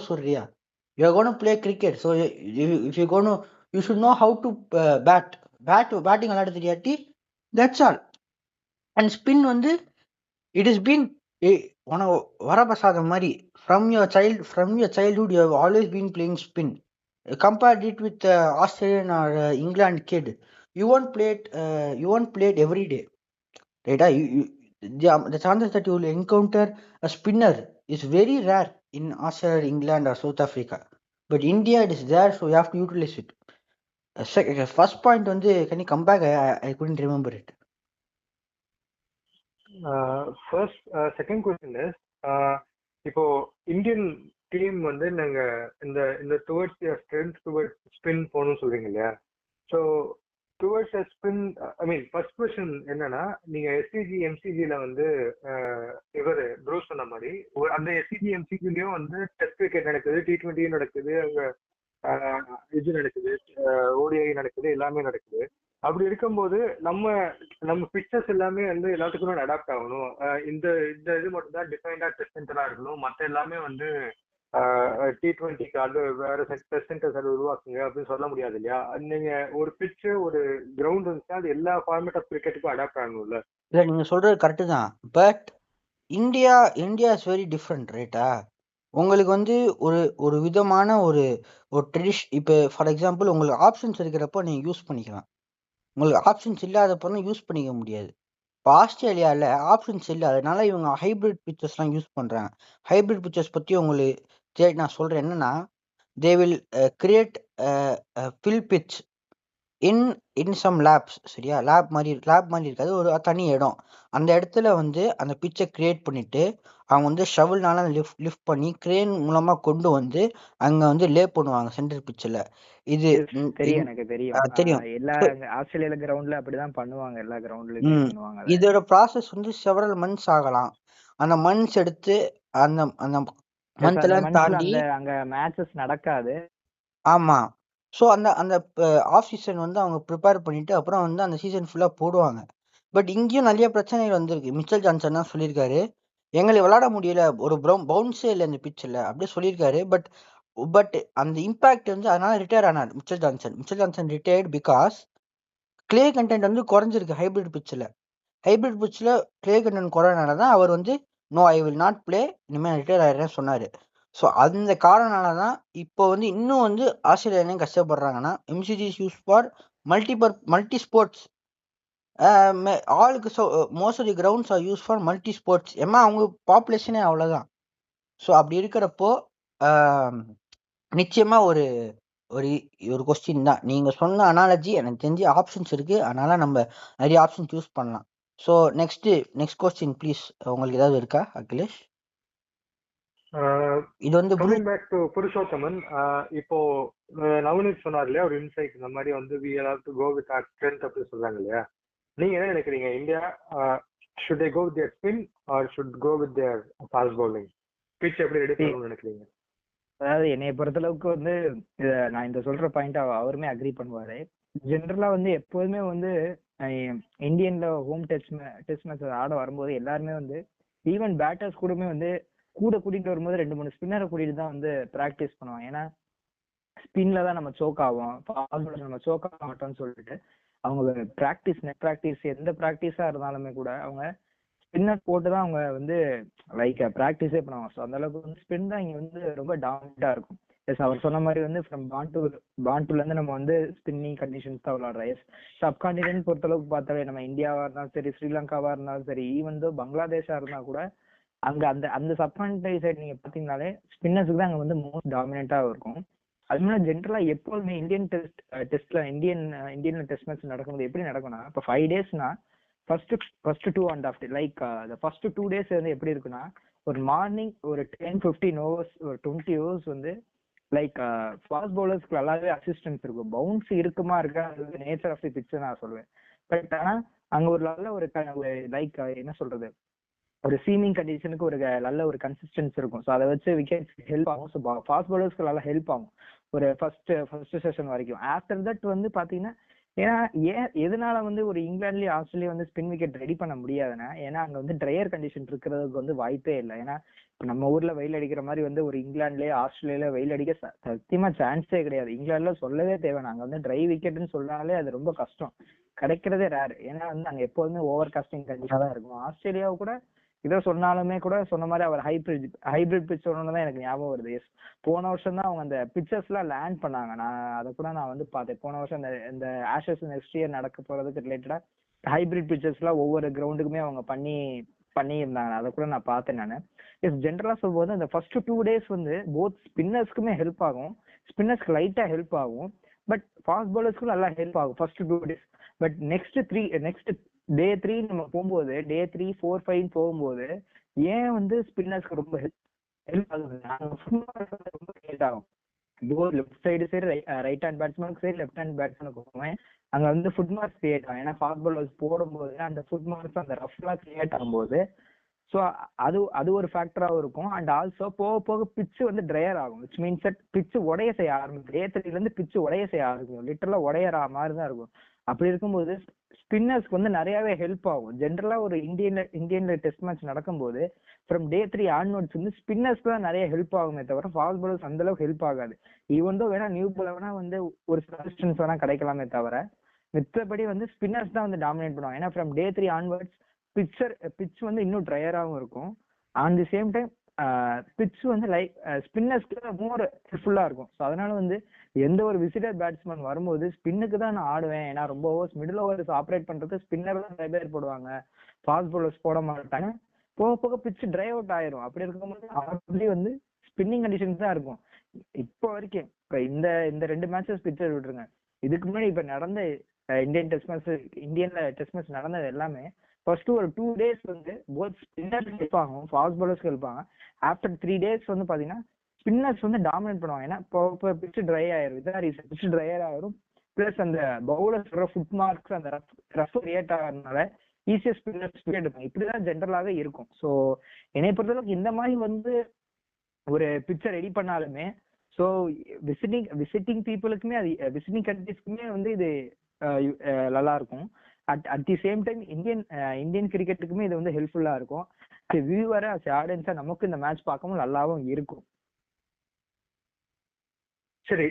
சுடுறியா? You are gonna play cricket. So if you gonna you should know how to batting விளையாட தெரியாட்டி தட்ஸ் ஆல். அண்ட் ஸ்பின் வந்து இட் இஸ் பீன் உனக்கு வரப்பிரசாதம் மாதிரி. from your childhood you have always been playing spin. Compare it with Australian or England kid, you won't play it every day, right? The chances that you will encounter a spinner is very rare in Australia, England or South Africa, but India it is there, so you have to utilize it. First point வந்து can you come back? I couldn't remember it. First second question is, இப்போ Indian team வந்து நாங்க இந்த towards strength towards spin போகணும்னு சொல்றீங்க இல்லையா? So towards spin, ஐ மீன் first question என்னன்னா, நீங்க எஸ்சிஜி எம்சிஜில வந்து இவர் ப்ரூஸ் சொன்ன மாதிரி அந்த எஸ்சிஜி எம்சிஜிலயும் வந்து டெஸ்ட் கிரிக்கெட் நடக்குது, T20 நடக்குது, அங்க இது நடக்குது, ஓடிஐ நடக்குது, எல்லாமே நடக்குது. அப்படி இருக்கும்போது நம்ம பிக்சர்ஸ் எல்லாமே வந்து எல்லாத்துக்குமே அடாப்ட் ஆகணும். இந்த இது மட்டும் தான் டிஃபைன்டா டெஸ்ட் சென்டரா இருக்கணும், மற்ற எல்லாமே வந்து T20க்கு அது வேற டெஸ்ட் சென்டர்ஸ் அது உருவாக்குங்க அப்படின்னு சொல்ல முடியாது இல்லையா? நீங்க ஒரு பிச்சு ஒரு கிரவுண்ட் இருந்துச்சுன்னா அது எல்லா ஃபார்மேட் ஆஃப் கிரிக்கெட்டுக்கும் அடாப்ட் ஆகணும்ல. இல்ல நீங்க சொல்றது கரெக்டு தான், but India is very different, ரைட்டா? உங்களுக்கு வந்து ஒரு விதமான ஒரு ட்ரெடிஷன். இப்போ ஃபார் எக்ஸாம்பிள் உங்களுக்கு ஆப்ஷன்ஸ் இருக்கிறப்போ நீங்கள் யூஸ் பண்ணிக்கலாம், உங்களுக்கு ஆப்ஷன்ஸ் இல்லாதப்போ யூஸ் பண்ணிக்க முடியாது. இப்போ ஆஸ்திரேலியாவில் ஆப்ஷன்ஸ் இல்லை, அதனால இவங்க ஹைப்ரிட் பிக்சர்ஸ்லாம் யூஸ் பண்ணுறாங்க. ஹைப்ரிட் பிக்சர்ஸ் பற்றி உங்களுக்கு நான் சொல்கிறேன் என்னன்னா, they will create fill pitch in some labs, சரியா? லேப் மாதிரி இருக்காது, ஒரு தனி இடம். அந்த இடத்துல வந்து அந்த பிச்சை கிரியேட் பண்ணிட்டு அவங்க வந்து ஷவல்னால லிஃப்ட் பண்ணி கிரேன் மூலமா கொண்டு வந்து அங்க வந்து லே பண்ணுவாங்க சென்டர் பிச்சில். இது தெரியும், எனக்கு தெரியும். எல்லா ஆஸ்திரேலியா கிரவுண்ட்ல அப்படிதான் பண்ணுவாங்க, எல்லா கிரவுண்ட்லயும் பண்ணுவாங்க. இதோட ப்ராசஸ் வந்து செவரல் மந்த்ஸ் ஆகலாம். அந்த மந்த்ஸ் எடுத்து அந்த மந்த்லாம் தாண்டி அங்க மேட்சஸ் நடக்காது. ஆமா, ஸோ அந்த அந்த ஆஃப் சீசன் வந்து அவங்க ப்ரிப்பேர் பண்ணிட்டு அப்புறம் வந்து அந்த சீசன் ஃபுல்லாக போடுவாங்க. பட் இங்கேயும் நிறைய பிரச்சனைகள் வந்திருக்கு. மிச்சல் ஜான்சன் தான் சொல்லியிருக்காரு, எங்களை விளையாட முடியல, ஒரு பவுன்ஸே இல்லை இந்த பிச்சில் அப்படியே சொல்லியிருக்காரு. பட் பட் அந்த இம்பாக்ட் வந்து அதனால ரிட்டையர் ஆனார் Mitchell Johnson. Mitchell Johnson retired because clay content வந்து குறைஞ்சிருக்கு ஹைபிரிட் பிச்சில். ஹைபிரிட் பிச்சில் கிளே கண்டென்ட் குறையனால தான் அவர் வந்து no I will not play, இனிமேல் ரிட்டையர் ஆயிடுறேன்னு சொன்னார். ஸோ அந்த காரணனால தான் இப்போ வந்து இன்னும் வந்து ஆஸ்திரேலியாலையும் கஷ்டப்படுறாங்கன்னா MCGs use for multi sports. ஆளுக்கு most of the grounds are use for multi sports. ஏமா அவங்க பாப்புலேஷனே அவ்வளோதான். ஸோ அப்படி இருக்கிறப்போ நிச்சயமா ஒரு ஒரு ஒரு கொஸ்டின் தான். நீங்க சொன்ன அனாலஜி எனக்கு தெரிஞ்சு ஆப்ஷன்ஸ் இருக்கு, அதனால நம்ம நிறைய ஆப்ஷன் சூஸ் பண்ணலாம். So next question please. உங்களுக்கு ஏதாவது இருக்கா அகிலேஷ்? இது வந்து கமிங் பேக் டு புருஷோத்தமன், இப்போ நவனீத் சொன்னார் இல்லையா ஒரு இன்சைட், இந்த மாதிரி வந்து we have to go with our strength அப்படின்னு சொல்றாங்க இல்லையா. நீங்க என்ன நினைக்கிறீங்க, India should they go with their spin or should go with their fast bowling? Pitch எப்படி ரெடி பண்ணணும்னு நினைக்கிறீங்க? அதாவது என்னைய பொறுத்தளவுக்கு வந்து நான் இந்த சொல்ற பாயிண்ட் அவருமே அக்ரி பண்ணுவாரு. ஜென்ரலா வந்து எப்போதுமே வந்து இந்தியன்ல ஹோம் டெஸ்ட் மேட்ச் ஆட வரும்போது எல்லாருமே வந்து ஈவன் பேட்டர்ஸ் கூடமே வந்து கூட கூட்டிட்டு வரும்போது 2-3 ஸ்பின்னரை கூட்டிட்டு தான் வந்து பிராக்டிஸ் பண்ணுவாங்க. ஏன்னா ஸ்பின்ல தான் நம்ம சோக் ஆகும், நம்ம சோக் ஆக மாட்டோம்னு சொல்லிட்டு அவங்க நெட் ப்ராக்டிஸ் எந்த ப்ராக்டிஸா இருந்தாலுமே கூட அவங்க ஸ்பின்னர் போட்டு தான் அவங்க வந்து லைக் ப்ராக்டிஸே பண்ணுவாங்க. ஸோ அந்த அளவுக்கு வந்து ஸ்பின் தான் இங்க வந்து ரொம்ப டாமினண்டா இருக்கும். எஸ், அவர் சொன்ன மாதிரி வந்து ஃப்ரம் பாண்டுல இருந்து நம்ம வந்து ஸ்பின்னிங் கண்டிஷன்ஸ் தான் விளையாடுறோம். எஸ், சப்கான்டினென்ட் பொறுத்தளவுக்கு பார்த்தாலே நம்ம இந்தியாவா இருந்தாலும் சரி, ஸ்ரீலங்காவா இருந்தாலும் சரி, ஈவன் தோ பங்களாதேஷா இருந்தா கூட அங்க அந்த அந்த சப்கான்டினென்ட் சைடு நீங்க பாத்தீங்கன்னாலே ஸ்பின்னர்ஸுக்கு தான் அங்க வந்து மோஸ்ட் டாமினண்டா இருக்கும். அது மாதிரி ஜென்ரலா எப்போதுமே இந்தியன் இந்தியன்ல டெஸ்ட் மேட்ச் நடக்கும்போது எப்படி நடக்கும்னா, இப்போ 5 டேஸ்னா ஃபர்ஸ்ட் 2.5 லைக் ஃபர்ஸ்ட் 2 டேஸ் வந்து எப்படி இருக்குன்னா, ஒரு மார்னிங் ஒரு 10-15 ஹவர்ஸ் ஒரு 20 ஹவர்ஸ் வந்து லைக் ஃபாஸ்ட் பவுலர்ஸ்க்கு நல்லாவே அசிஸ்டன்ஸ் இருக்கும். பவுன்ஸ் இருக்குமா இருக்கா, அது நேச்சர் ஆஃப் தி பிட்ச் நான் சொல்லுவேன். பட் ஆனா அங்க ஒரு நல்ல ஒரு லைக் என்ன சொல்றது, ஒரு சீமிங் கண்டிஷனுக்கு ஒரு நல்ல ஒரு கன்சிஸ்டன்ஸ் இருக்கும். ஸோ அதை வச்சு விக்கெட் ஹெல்ப் ஆகும். ஸோ ஃபாஸ்ட் பவுலர்ஸ்க்கு நல்லா ஹெல்ப் ஆகும் ஒரு ஃபர்ஸ்ட் செஷன் வரைக்கும். ஆஃப்டர் தட் வந்து பாத்தீங்கன்னா, ஏன்னா எதனால வந்து ஒரு இங்கிலாந்துலயும் ஆஸ்திரேலியா வந்து ஸ்பின் விக்கெட் ரெடி பண்ண முடியாதுன்னா, ஏன்னா அங்க வந்து ட்ரையர் கண்டிஷன் இருக்கிறதுக்கு வந்து வாய்ப்பே இல்லை. ஏன்னா இப்ப நம்ம ஊர்ல வெயில் அடிக்கிற மாதிரி வந்து ஒரு இங்கிலாந்துலயே ஆஸ்திரேலியால வெயில் அடிக்க சத்தியமா சான்ஸே கிடையாது. இங்கிலாந்துல சொல்லவே தேவை, நாங்க வந்து ட்ரை விக்கெட்னு சொல்றாலே அது ரொம்ப கஷ்டம், கிடைக்கிறதே ரேர். ஏன்னா வந்து அங்க எப்போதுமே ஓவர் காஸ்டிங் கண்டிஷனா தான் இருக்கும். ஆஸ்திரேலியாவை கூட இதை சொன்னாலுமே கூட சொன்ன மாதிரி அவர் ஹைபிரிட் பிட்ச் தான் எனக்கு ஞாபகம் வருது. எஸ், போன வருஷம் தான் அவங்க அந்த பிக்சர்ஸ் எல்லாம் லேண்ட் பண்ணாங்க. அதை கூட நான் வந்து பார்த்தேன். போன வருஷம் இந்த ஆஷஸ் நெக்ஸ்ட் இயர் நடக்க போறதுக்கு ரிலேட்டடா ஹைபிரிட் பிக்சர்ஸ் எல்லாம் ஒவ்வொரு கிரவுண்டுக்குமே அவங்க பண்ணியிருந்தாங்க. அதை கூட நான் பார்த்தேன் நான். எஸ், ஜென்ரலா சொல்லும்போது அந்த ஃபர்ஸ்ட் 2 டேஸ் வந்து போத் ஸ்பின்னர்ஸ்க்குமே ஹெல்ப் ஆகும், ஸ்பின்னர்ஸ்க்கு லைட்டா ஹெல்ப் ஆகும், பட் ஃபாஸ்ட் பவுலர்ஸ்க்கும் நல்லா ஹெல்ப் ஆகும் first 2 days. But next day 3 நம்ம போகும்போது, டே 3, 4, 5 போகும்போது ஏன் வந்து ஸ்பின்னர்ஸ்க்கு ரொம்ப ஹெல்ப் ஆகுது, ரொம்ப ஹெல்ப் ஆகும். லெஃப்ட் சைடு சரி, ரைட் ஹேண்ட் பேட்ஸ்மேனுக்கு சரி, லெஃப்ட் ஹேண்ட் பேட்ஸ்மேனுக்கு அங்க வந்து ஃபுட் மார்க்ஸ் கிரியேட் ஆகும். ஏன்னா ஃபாஸ்ட் பவுலர்ஸ் போடும்போது அந்த ஃபுட் மார்க்ஸ் அந்த ரஃப்லாம் கிரியேட் ஆகும்போது ஸோ அது ஒரு ஃபேக்டராகவும் இருக்கும். அண்ட் ஆல்சோ போக போக பிச்சு வந்து ட்ரையர் ஆகும், விச் மீன்ஸ் தட் பிச்சு உடைய செய்ய ஆரம்பிக்கும். டே 3ல பிச்சு உடைய செய்ய ஆரம்பிக்கும், லிட்டரலா உடையற மாதிரி தான் இருக்கும். அப்படி இருக்கும்போது ஸ்பின்னர்ஸ்க்கு வந்து நிறையவே ஹெல்ப் ஆகும். ஜென்ரலா ஒரு இந்தியன்ல டெஸ்ட் மேட்ச் நடக்கும்போது ஃப்ரம் டே 3 ஆன்வர்ட்ஸ் வந்து ஸ்பின்னர்ஸ்க்கு தான் நிறைய ஹெல்ப் ஆகுமே தவிர ஃபாஸ்ட் பவுலர்ஸ் அந்த அளவுக்கு ஹெல்ப் ஆகாது. ஈவன் தோ வேணா நியூ பால் வேணா வந்து ஒரு சஜஷன்ஸ் வேணா கிடைக்கலாமே தவிர மித்தபடி வந்து ஸ்பின்னர்ஸ் தான் வந்து டாமினேட் பண்ணுவாங்க. ஏன்னா ஃப்ரம் டே 3 ஆன்வர்ட்ஸ் பிச் வந்து இன்னும் ட்ரையராகவும் இருக்கும். On the same time pitch வந்து லைக் ஸ்பின்னர்ஸ்க்கு மோர் ஹெல்ப்ஃபுல்லா இருக்கும். ஸோ அதனால வந்து எந்த ஒரு விசிட்டர் பேட்ஸ்மேன் வரும்போது ஸ்பின்னுக்கு தான் நான் ஆடுவேன். ஏன்னா ரொம்ப ஓவர்ஸ் மிடில் ஓவர்ஸ் ஆப்ரேட் பண்றது ஸ்பின்னர் தான் நிறைய பேர் போடுவாங்க, ஃபாஸ்ட் பவுலர்ஸ் போட மாட்டாங்க. போக போக பிச் ட்ரை அவுட் ஆயிரும். அப்படி இருக்கும்போது ஆல்ரெடி வந்து ஸ்பின்னிங் கண்டிஷன்ஸ் தான் இருக்கும் இப்போ வரைக்கும். இப்போ இந்த 2 மேட்சஸ் பிச்சர் விட்டுருங்க, இதுக்கு முன்னாடி இப்ப நடந்த இந்தியன்ல டெஸ்ட் மேட்ச் நடந்தது எல்லாமே ஃபர்ஸ்ட் ஒரு 2 டேஸ் வந்து போத் ஸ்பின்னர்ஸ் ஹெல்ப் ஆகும், ஃபாஸ்ட் பவுலர்ஸ்க்கு ஹெல்ப் ஆகும். ஆஃப்டர் 3 டேஸ் வந்து பாத்தீங்கன்னா ஸ்பின்னர்ஸ் வந்து டாமினேட் பண்ணுவாங்க. ஏன்னா இப்போ பிச்சு ட்ரை ஆயிரும், இதான் ரீசன், பிச்சு ட்ரையர் ஆயிரும். பிளஸ் அந்த பவுலர்ஸ் ஃபுட் மார்க்ஸ் அந்த ரஃப் கிரியேட் ஆகிறதுனால ஈஸியா ஸ்பின்னர்ஸ் விக்கெட் எடுப்பாங்க. இப்படிதான் ஜென்ரலாவே இருக்கும். ஸோ என்னை பொறுத்தளவுக்கு இந்த மாதிரி வந்து ஒரு பிச்சை ரெடி பண்ணாலுமே ஸோ விசிட்டிங் பீப்புளுக்குமே அது விசிட்டிங் கண்ட்ரிஸ்க்குமே வந்து இது நல்லா இருக்கும். At the same time Indian கிரிக்கெட்டுக்குமே இது வந்து ஹெல்ப்ஃபுல்லா இருக்கும். வியூவரா ஆடியன்ஸா நமக்கு இந்த மேட்ச் பார்க்கவும் நல்லாவும் இருக்கும். சரி,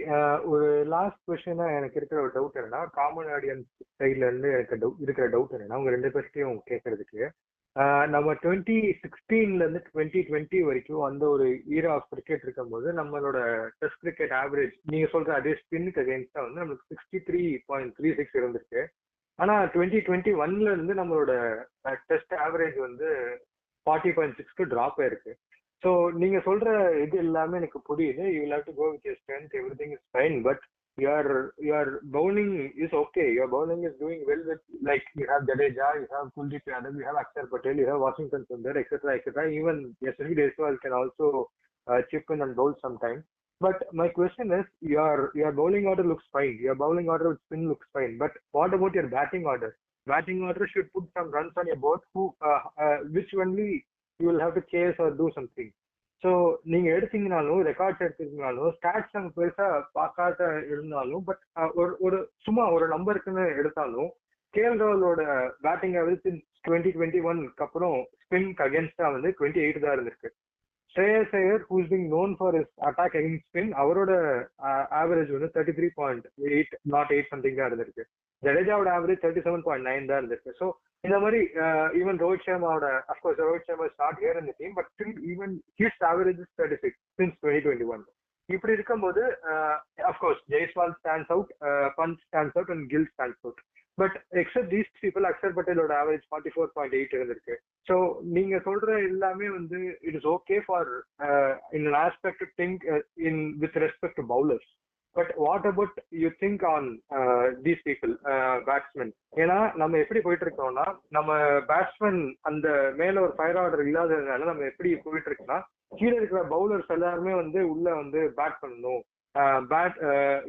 ஒரு லாஸ்ட் கொஸ்டினா எனக்கு இருக்கிற ஒரு டவுட் என்னன்னா, காமன் ஆடியன்ஸ் சைட்ல இருந்து எனக்கு இருக்கிற டவுட் என்னன்னா, உங்க 2 பேர்கிட்டையும் கேட்கறதுக்கு, நம்ம 2016ல இருந்து 2020 வரைக்கும் அந்த ஒரு ஈரா ஆஃப் கிரிக்கெட் இருக்கும்போது நம்மளோட டெஸ்ட் கிரிக்கெட் ஆவரேஜ் நீங்க சொல்ற அதே ஸ்பின்னுக்கு அகேன்ஸ்டா வந்து நம்மளுக்கு 63.36 இருந்திருக்கு. ஆனா 2021ல இருந்து நம்மளோட டெஸ்ட் ஆவரேஜ் வந்து 40.6க்கு டிராப் ஆயிருக்கு. ஸோ நீங்க சொல்ற இது எல்லாமே எனக்கு புரியுது. You will have to go with your strength, everything is fine. But your bowling is okay. Your bowling is doing well with, like, you have Jadeja, you have Kuldeep Yadav, you have Akshar Patel, you have Washington Sundar, etc., etc. Even Yashasvi Jaiswal can also chip in and bowl sometime. But my question is, your bowling order looks fine. Your bowling order with spin looks fine. But what about your batting order? Batting order should put some runs on your board, which only you will have to chase or do something. So நீங்க எடுத்தீங்கனாலும், records எடுத்தீங்கனாலும், stats நம்ம பெருசா பார்க்காத இருந்தாலும், but ஒரு சும்மா ஒரு நம்பருக்குன்னு எடுத்தாலும், KL ராகுலோட batting average 2021க்கு அப்புறம் ஸ்பின்க்கு அகேன்ஸ்டா வந்து 28 தான் இருந்திருக்கு. ஸ்ரேயஸ் Iyer, who is being known for his attack against spin, அவரோட ஆவரேஜ் வந்து 33.8, நாட் 8 சம்திங் தான் இருந்திருக்கு. ஜடேஜாவோட ஆவரேஜ் 37.9 தான் இருந்திருக்கு. ஸோ இந்த மாதிரி ஈவன் ரோஹித் சர்மாவோட, of course Rohit Sharma is not here in the team, but still even his average is 36 since 2021. இப்படி இருக்கும்போது of course Jaiswal stands out, Pant stands out and Gill stands out. But except these people, Axar பட்டேலோட ஆவரேஜ் 44.8 இருந்திருக்கு. ஸோ நீங்க சொல்ற எல்லாமே வந்து it is okay for in an aspect to think in with respect to bowlers. But what about you think on these people, batsman? ஏன்னா நம்ம எப்படி போயிட்டு இருக்கோம்னா, நம்ம பேட்ஸ்மேன் அந்த மேல ஒரு ஃபயர் ஆர்டர் இல்லாததுனால நம்ம எப்படி போயிட்டு இருக்கோம்னா, கீழே இருக்கிற பவுலர்ஸ் எல்லாருமே வந்து உள்ள வந்து பேட் பண்ணணும்.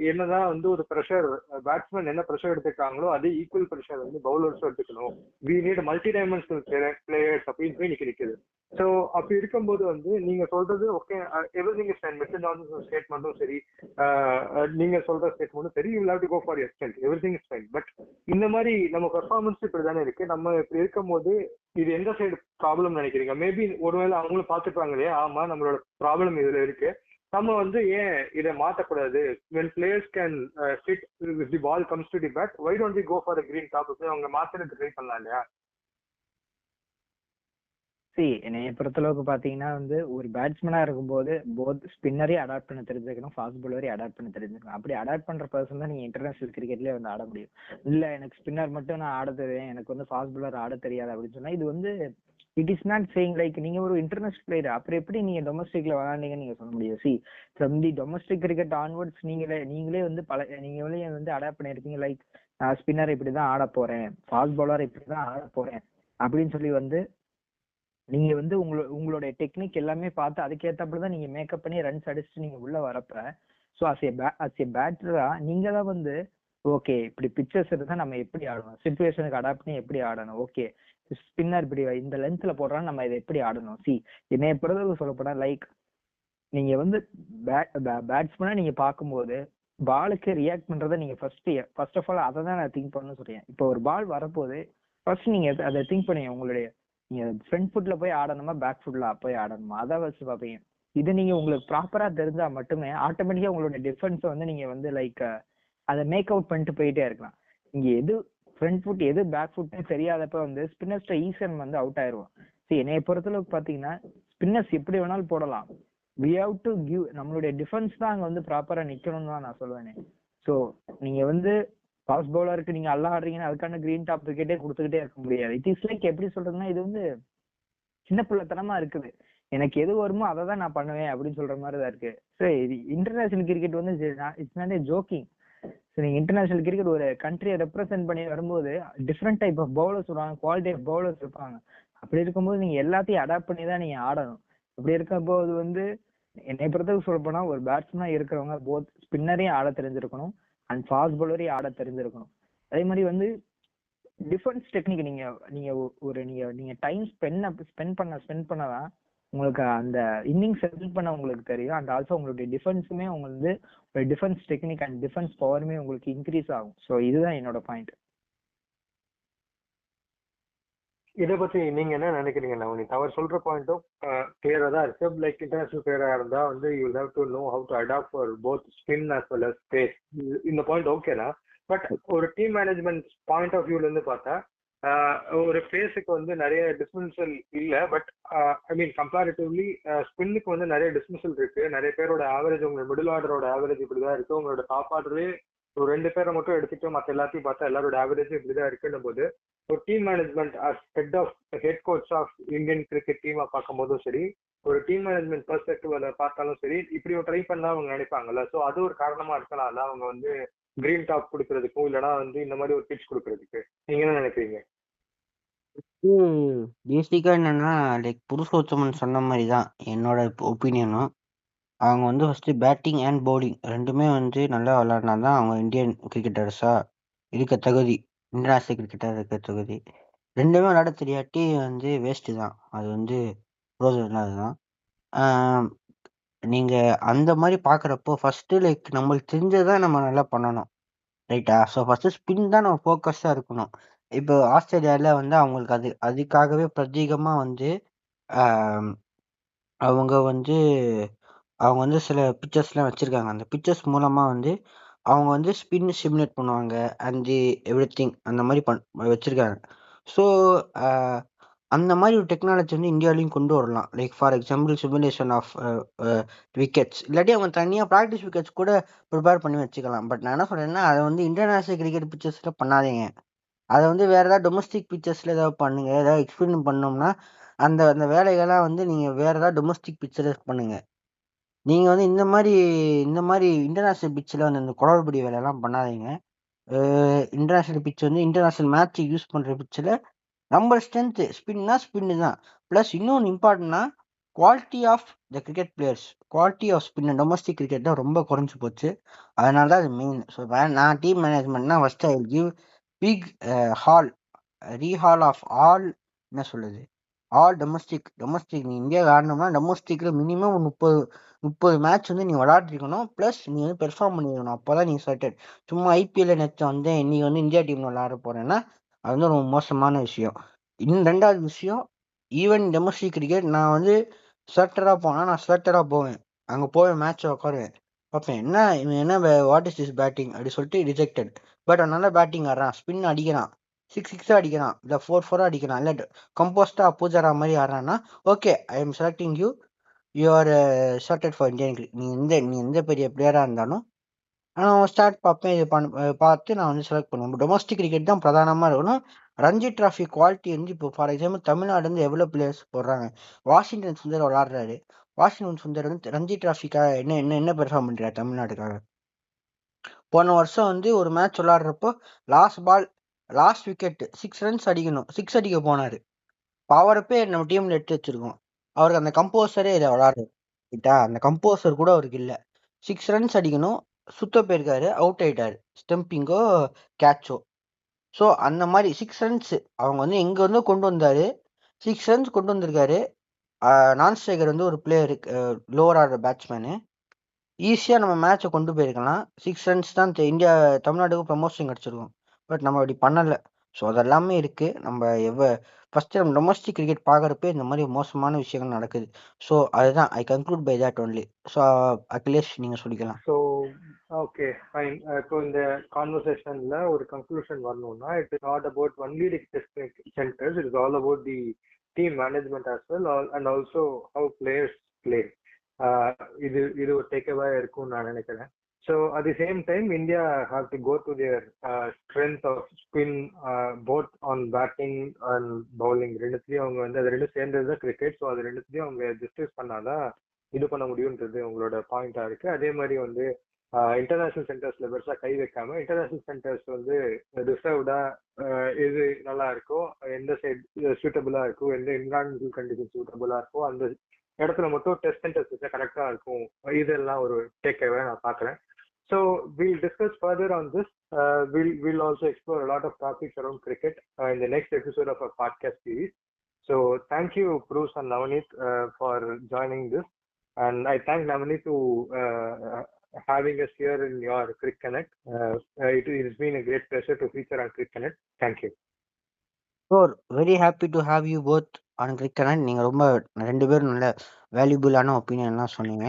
என்னதான் வந்து ஒரு ப்ரெஷர், பேட்ஸ்மேன் என்ன ப்ரெஷர் எடுத்துக்காங்களோ அதே ஈக்குவல் ப்ரெஷர் வந்து பவுலர்ஸும் எடுத்துக்கணும். We need multi dimensional players அப்படின்னு போய் நிக்குது. ஸோ அப்படி இருக்கும்போது வந்து நீங்க சொல்றது okay, everything is fine. Mister Johnson ஸ்டேட்மெண்ட்டும் சரி, நீங்க சொல்ற ஸ்டேட்மெண்ட்டும் சரி, you have to go for your strength, everything is fine. But இந்த மாதிரி நம்ம பெர்ஃபார்மன்ஸ் இப்படி தானே இருக்கு. நம்ம இப்படி இருக்கும்போது இது எந்த சைடு ப்ராப்ளம் நினைக்கிறீங்க? மேபி ஒருவேளை அவங்களும் பார்த்துப்பாங்க இல்லையா, ஆமா நம்மளோட ப்ராப்ளம் இதுல இருக்கு, நம்ம வந்து ஏன் இதை மாத்தக்கூடாது? when players can sit if the ball comes to the bat, why don't we go for a green top? அவங்க மாத்துறதுக்கு ட்ரை பண்ணலாம் இல்லையா? என்னைய பொறுத்தளவுக்கு பாத்தீங்கன்னா வந்து, ஒரு பேட்ஸ்மேனா இருக்கும்போது போத் ஸ்பின்னரையும் அடாப்ட் பண்ண தெரிஞ்சுக்கணும், ஃபாஸ்ட் பவுலரையும் அடாப்ட் பண்ண தெரிஞ்சுக்கணும். அப்படி அடாப்ட் பண்ற பர்சன் தான் நீங்க இன்டர்நேஷனல் கிரிக்கெட்லயே வந்து ஆட முடியும். இல்ல எனக்கு ஸ்பின்னர் மட்டும் நான் ஆட தெரியும், எனக்கு வந்து ஃபாஸ்ட் பவுலர் ஆட தெரியாது அப்படின்னு சொன்னா, இது வந்து it is not saying like நீங்க ஒரு இன்டர்நேஷனல் பிளேயர், அப்புறம் எப்படி நீங்க டொமஸ்டிக்ல விளையாண்டீங்கன்னு நீங்க சொல்ல முடியும். From the domestic cricket onwards நீங்களே வந்து நீங்களே வந்து அடாப்ட் பண்ணிருக்கீங்க. லைக் நான் ஸ்பின்னர் இப்படிதான் ஆட போறேன், ஃபாஸ்ட் பவுலர் இப்படிதான் ஆட போறேன் அப்படின்னு சொல்லி வந்து நீங்க வந்து உங்களுடைய டெக்னிக் எல்லாமே பார்த்து அதுக்கேற்றப்பதான் நீங்க மேக்கப் பண்ணி ரன்ஸ் அடிச்சுட்டு நீங்க உள்ள வரப்ப, ஸோ அஸ் ஏ பேட்டரா நீங்க தான் வந்து ஓகே இப்படி பிக்சர்ஸ் இருந்தா நம்ம எப்படி ஆடணும், சிச்சுவேஷனுக்கு அடாப்ட் பண்ணி எப்படி ஆடணும், ஓகே ஸ்பின்னர் இப்படி இந்த லென்த்ல போடுறான்னு நம்ம இதை எப்படி ஆடணும். என்னைய பொறுத்தளவு சொல்லப்போனா லைக் நீங்க வந்து பேட்ஸ்மேனா நீங்க பார்க்கும்போது பாலுக்கு ரியாக்ட் பண்றதை நீங்க ஃபர்ஸ்ட் ஆஃப் ஆல் அதை தான் நான் திங்க் பண்ணணும்னு சொல்றேன். இப்போ ஒரு பால் வரப்போது ஃபர்ஸ்ட் நீங்க அதை திங்க் பண்ணுங்க, உங்களுடைய நீங்க ஃப்ரண்ட் ஃபுட்ல போய் ஆடணுமா பேக் ஃபுட்ல போய் ஆடணுமா, அதை வச்சு பார்ப்பீங்க. இது நீங்க உங்களுக்கு ப்ராப்பரா தெரிஞ்சா மட்டுமே ஆட்டோமேட்டிக்கா உங்களோட டிஃபென்ஸ் வந்து நீங்க வந்து லைக் அதை மேக் அவுட் பண்ணிட்டு போயிட்டே இருக்கலாம். இங்க எது ஃப்ரண்ட் ஃபுட் எது பேக் ஃபுட்னு தெரியாதப்ப வந்து ஸ்பின்னர்ஸ்ட ஈசன் வந்து அவுட் ஆயிருவோம். என்னைய பொறுத்தளவுக்கு பாத்தீங்கன்னா ஸ்பின்னர்ஸ் எப்படி வேணாலும் போடலாம், வி ஹவ் டு கிவ் நம்மளுடைய டிஃபென்ஸ் தான் அங்க வந்து ப்ராப்பரா நிக்கணும்னு தான் நான் சொல்லுவேனே. ஸோ நீங்க வந்து ஃபாஸ்ட் பவுலருக்கு நீங்க அல்ல ஆடுறீங்கன்னா அதுக்கான கிரீன் டாப் விக்கெட்டே கொடுத்துக்கிட்டே இருக்க முடியாது. இட் இஸ் லைக் எப்படி சொல்றதுன்னா, இது வந்து சின்ன பிள்ளைத்தனமா இருக்குது, எனக்கு எது வருமோ அதை தான் நான் பண்ணுவேன் அப்படின்னு சொல்ற மாதிரி தான் இருக்கு. இது இன்டர்நேஷனல் கிரிக்கெட் வந்து இட்ஸ் நாட் ஏ ஜோக்கிங். நீங்க இன்டர்நேஷனல் கிரிக்கெட் ஒரு கண்ட்ரியை ரெப்ரசென்ட் பண்ணி வரும்போது டிஃப்ரெண்ட் டைப் ஆஃப் பவுலர்ஸ் வருவாங்க, குவாலிட்டி ஆஃப் பவுலர்ஸ் இருப்பாங்க. அப்படி இருக்கும்போது நீங்க எல்லாத்தையும் அடாப்ட் பண்ணி தான் நீங்க ஆடணும். அப்படி இருக்கும்போது வந்து என்னை பொறுத்தவரைக்கும் சொல்ல போனா ஒரு பேட்ஸ்மேனா இருக்கிறவங்க போத் ஸ்பின்னரையும் ஆட தெரிஞ்சிருக்கணும் அண்ட் ஃபாஸ்ட் பவுலரையும் ஆட தெரிஞ்சிருக்கணும். அதே மாதிரி வந்து டிஃபென்ஸ் டெக்னிக் நீங்க நீங்க ஒரு நீங்க டைம் ஸ்பெண்ட் பண்ணதான் உங்களுக்கு அந்த இன்னிங்ஸ் செட்டில் பண்ண உங்களுக்கு தெரியும். அண்ட் ஆல்சோ உங்களுடைய டிஃபென்ஸுமே உங்களுக்கு டிஃபென்ஸ் டெக்னிக் அண்ட் டிஃபென்ஸ் பவருமே உங்களுக்கு இன்க்ரீஸ் ஆகும். ஸோ இதுதான் என்னோட பாயிண்ட். இதை பத்தி நீங்க என்ன நினைக்கிறீங்க நவனீத்? அவர் சொல்ற பாயிண்ட்டும் கிளியரா தான் இருக்கு. லைக் இன்டர்நேஷனல் பிளேயரா இருந்தா வந்து you have to know how to adapt for both spin as well as pace. இந்த பாயிண்ட் ஓகே தான். பட் ஒரு டீம் மேனேஜ்மெண்ட் பாயிண்ட் ஆஃப் வியூல இருந்து பார்த்தா ஒரு ஃபேஸுக்கு வந்து நிறைய டிஸ்மிசல் இல்ல. பட் ஐ மீன் கம்பேரிட்டிவ்லி ஸ்பின்னுக்கு வந்து நிறைய டிஸ்மிசல் இருக்கு. நிறைய பேரோட ஆவரேஜ், உங்களோட மிடில் ஆர்டரோட ஆவரேஜ் இப்படிதான் இருக்கு. உங்களோட டாப் ஆர்டரே ஒரு 2 பேரை மட்டும் எடுத்துட்டு மற்ற எல்லாத்தையும் பார்த்தா எல்லாரோட ஆவரேஜும் இப்படிதான் இருக்குன்னும் போது ஒரு team management head coach of Indian cricket டீமா பார்க்கும்போதும் சரி, ஒரு டீம் மேனேஜ்மெண்ட் பெர்ஸ்பெக்டிவ்ல பார்த்தாலும் சரி, இப்படி ட்ரை பண்ணா அவங்க நினைப்பாங்கல்ல. ஸோ அது ஒரு காரணமா இருக்கலாம்ல அவங்க வந்து கிரீன் டாப் கொடுக்கறதுக்கும் இல்லைன்னா வந்து இந்த மாதிரி ஒரு பிச் கொடுக்கறதுக்கு. நீங்க என்ன நினைக்கிறீங்க? பேசிக்கா என்னன்னா, லைக் புருஷோத்தமன் சொன்ன மாதிரி தான் என்னோட ஒப்பீனியனும். அவங்க வந்து ஃபர்ஸ்ட் பேட்டிங் அண்ட் பவுலிங் ரெண்டுமே வந்து நல்லா விளையாடினா தான் அவங்க இந்தியன் கிரிக்கெட்டர்ஸா இருக்க தகுதி, இன்டர்நேஷனல் கிரிக்கெட்டர் இருக்க தகுதி. ரெண்டுமே விளையாட தெரியாட்டி வந்து வேஸ்ட் தான். அது வந்து ப்ரோஜனம் இல்லாததுதான். நீங்க அந்த மாதிரி பாக்குறப்போ ஃபர்ஸ்ட் லைக் நம்மளுக்கு தெரிஞ்சதான் நம்ம நல்லா பண்ணணும், ரைட்டா? ஸோ ஃபர்ஸ்ட் ஸ்பின் தான் நம்ம ஃபோக்கஸா இருக்கணும். இப்போ ஆஸ்திரேலியால வந்து அவங்களுக்கு அதுக்காகவே பிரத்யேகமா வந்து ஆஹ் அவங்க வந்து அவங்க வந்து சில பிக்சர்ஸ்லாம் வச்சிருக்காங்க. அந்த பிக்சர்ஸ் மூலமா வந்து அவங்க வந்து ஸ்பின் சிமுலேட் பண்ணுவாங்க அண்ட் எவ்ரி திங் அந்த மாதிரி வச்சிருக்காங்க. ஸோ அந்த மாதிரி ஒரு டெக்னாலஜி வந்து இந்தியாவிலையும் கொண்டு வரலாம். Like for example simulation of wickets, இல்லாட்டி அவங்க தனியாக ப்ராக்டிஸ் விக்கெட்ஸ் கூட ப்ரிப்பேர் பண்ணி வச்சுக்கலாம். பட் நான் என்ன சொல்றேன்னா, அதை வந்து இன்டர்நேஷனல் கிரிக்கெட் பிக்சர்ஸில் பண்ணாதீங்க. அதை வந்து வேற ஏதாவது டொமஸ்டிக் பிக்சர்ஸ்ல ஏதாவது பண்ணுங்க. ஏதாவது எக்ஸ்பெரிமெண்ட் பண்ணோம்னா அந்த அந்த வேலைகள்லாம் வந்து நீங்க வேற ஏதாவது டொமஸ்டிக் பிக்சர்ஸ் பண்ணுங்க. நீங்க வந்து இந்த மாதிரி இன்டர்நேஷனல் பிச்சில் வந்து இந்த குளறுபடி வேலையெல்லாம் பண்ணாதீங்க. இன்டர்நேஷனல் பிச் வந்து இன்டர்நேஷனல் மேட்ச் யூஸ் பண்ற பிச்சில் நம்ம ஸ்ட்ரென்த் ஸ்பின்னா ஸ்பின்னு தான். ப்ளஸ் இன்னொன்று இம்பார்ட்டன்ட்னா quality of the cricket players, quality of spin domestic cricket தான் ரொம்ப குறைஞ்சி போச்சு. அதனால தான் அது மெயின். ஸோ நான் டீம் மேனேஜ்மெண்ட்னா first I will give big haul rehaul of all, என்ன சொல்லுது, ஆல் டொமஸ்டிக் நீ இந்தியா ஆடணும்னா டொமஸ்டிக்ல மினிமம் 30 மேட்ச் வந்து நீ விளையாடிருக்கணும். ப்ளஸ் நீ வந்து பெர்ஃபார்ம் பண்ணிருக்கணும். அப்போதான் நீ செலக்டட். சும்மா ஐபிஎல்ல நேற்று வந்து இன்னைக்கு வந்து இந்தியா டீம்ல விளையாட போறேன்னா அது வந்து ரொம்ப மோசமான விஷயம். இன்னும் ரெண்டாவது விஷயம், ஈவன் டொமஸ்டிக் கிரிக்கெட் நான் வந்து செலக்டடாக போனால் நான் செலக்டடாக போவேன். அங்கே போவேன், மேட்சை உட்காருவேன், பார்ப்பேன் என்ன இவன் என்ன வாட் இஸ் திஸ் பேட்டிங் அப்படி சொல்லிட்டு ரிஜெக்டட். பட் நல்லா பேட்டிங் ஆடுறான், ஸ்பின் அடிக்கிறான், சிக்ஸ் அடிக்கிறான், இல்லை 4 அடிக்கிறான், இல்லை கம்போஸ்டா பூஜாரா மாதிரி ஆடுறான்னா okay, I am selecting you, you are selected for Indian cricket. நீ எந்த பெரிய பிளேயராக இருந்தாலும் நான் ஸ்டார்ட் பார்ப்பேன், இது பார்த்து நான் வந்து செலக்ட் பண்ணுவேன். டொமஸ்டிக் கிரிக்கெட் தான் பிரதானமாக இருக்கணும். ரஞ்சி டிராஃபி குவாலிட்டி வந்து இப்போ ஃபார் எக்ஸாம்பிள் தமிழ்நாடு வந்து எவ்வளோ பிளேயர்ஸ் போடுறாங்க. வாஷிங்டன் சுந்தர் விளாடுறாரு. வாஷிங்டன் சுந்தர் வந்து ரஞ்சி டிராஃபிக்காக என்ன என்ன என்ன பெர்ஃபார்ம் பண்ணுறாரு தமிழ்நாட்டுக்காக? போன வருஷம் வந்து ஒரு மேட்ச் விளாடுறப்போ லாஸ்ட் விக்கெட் 6 ரன்ஸ் அடிக்கணும், 6 அடிக்க போனாரு. அவரப்பே நம்ம டீம்ல எடுத்து வச்சிருக்கோம். அவருக்கு அந்த கம்போசரே இதை விளாடுறாரு, ரைட்டா? அந்த கம்போசர் கூட அவருக்கு இல்லை. 6 ரன்ஸ் அடிக்கணும், சுத்த போயிருக்காரு, அவுட் ஆயிட்டாரு, ஸ்டம்பிங்கோ கேட்சோ. ஸோ அந்த மாதிரி 6 ரன்ஸ் அவங்க வந்து எங்க வந்து கொண்டு வந்தாரு, 6 ரன்ஸ் கொண்டு வந்திருக்காரு. நான் ஸ்ட்ரைக்கர் வந்து ஒரு பிளேயர், லோவர் ஆர்டர் பேட்ஸ்மேனு, ஈஸியாக நம்ம மேட்சை கொண்டு போயிருக்கலாம். 6 ரன்ஸ் தான் தமிழ்நாட்டுக்கு ப்ரமோஷன் கிடச்சிருக்கும். பட் நம்ம அப்படி பண்ணலை. ஸோ அதெல்லாமே இருக்குது. நம்ம ஃபஸ்ட்டு நம்ம டொமஸ்டிக் கிரிக்கெட் பார்க்குறப்ப இந்த மாதிரி மோசமான விஷயங்கள் நடக்குது. ஸோ அதுதான் I conclude by that only. So Akhilesh நீங்கள் சொல்லிக்கலாம். So okay fine. இப்போ இந்த கான்வர்சேஷன்ல ஒரு கன்க்ளூஷன் வரணும்னா, it is not about only the test centres, it is all about the team management as well and also how players play. இது ஒரு takeaway இருக்கும்னு நான் நினைக்கிறேன். So at the same time India have to go to their strength of spin both on batting and bowling. ரெண்டுத்துலயும் அவங்க வந்து அது ரெண்டும் சேர்ந்தது தான் கிரிக்கெட். ஸோ அது ரெண்டுத்துலயும் அவங்க டிஸ்கஸ் பண்ணாதான் இது பண்ண முடியும்ன்றது உங்களோட பாயிண்டா இருக்கு. அதே மாதிரி வந்து இன்டர்நேஷனல் சென்டர்ஸ்ல பெருசா கை வைக்காம இன்டர்நேஷனல் சென்டர்ஸ் வந்து ரிசர்வ்டா எது நல்லா இருக்கோ, எந்த சைடு சூட்டபிளா இருக்கோ, எந்த என்விரான்மெண்டல் கண்டிஷன் சூட்டபிளா இருக்கோ அந்த இடத்துல மட்டும் டெஸ்ட் சென்டர்ஸ் வச்சா கரெக்டா இருக்கும். இதெல்லாம் ஒரு டேக்அவே நான் பாக்குறேன். So we'll discuss further on this. We'll also explore a lot of topics around cricket in the next episode of our podcast series. So thank you, Bruce and Navneet, for joining this. And I thank Navneet to having us here in your Crick Connect. It has been a great pleasure to feature on Crick Connect. Thank you. Sure very happy to have you both on Crick Connect. நீங்கள் ரொம்ப 2 பேரும் நல்ல வேல்யூபுளான ஒப்பீனியன்லாம் சொன்னீங்க.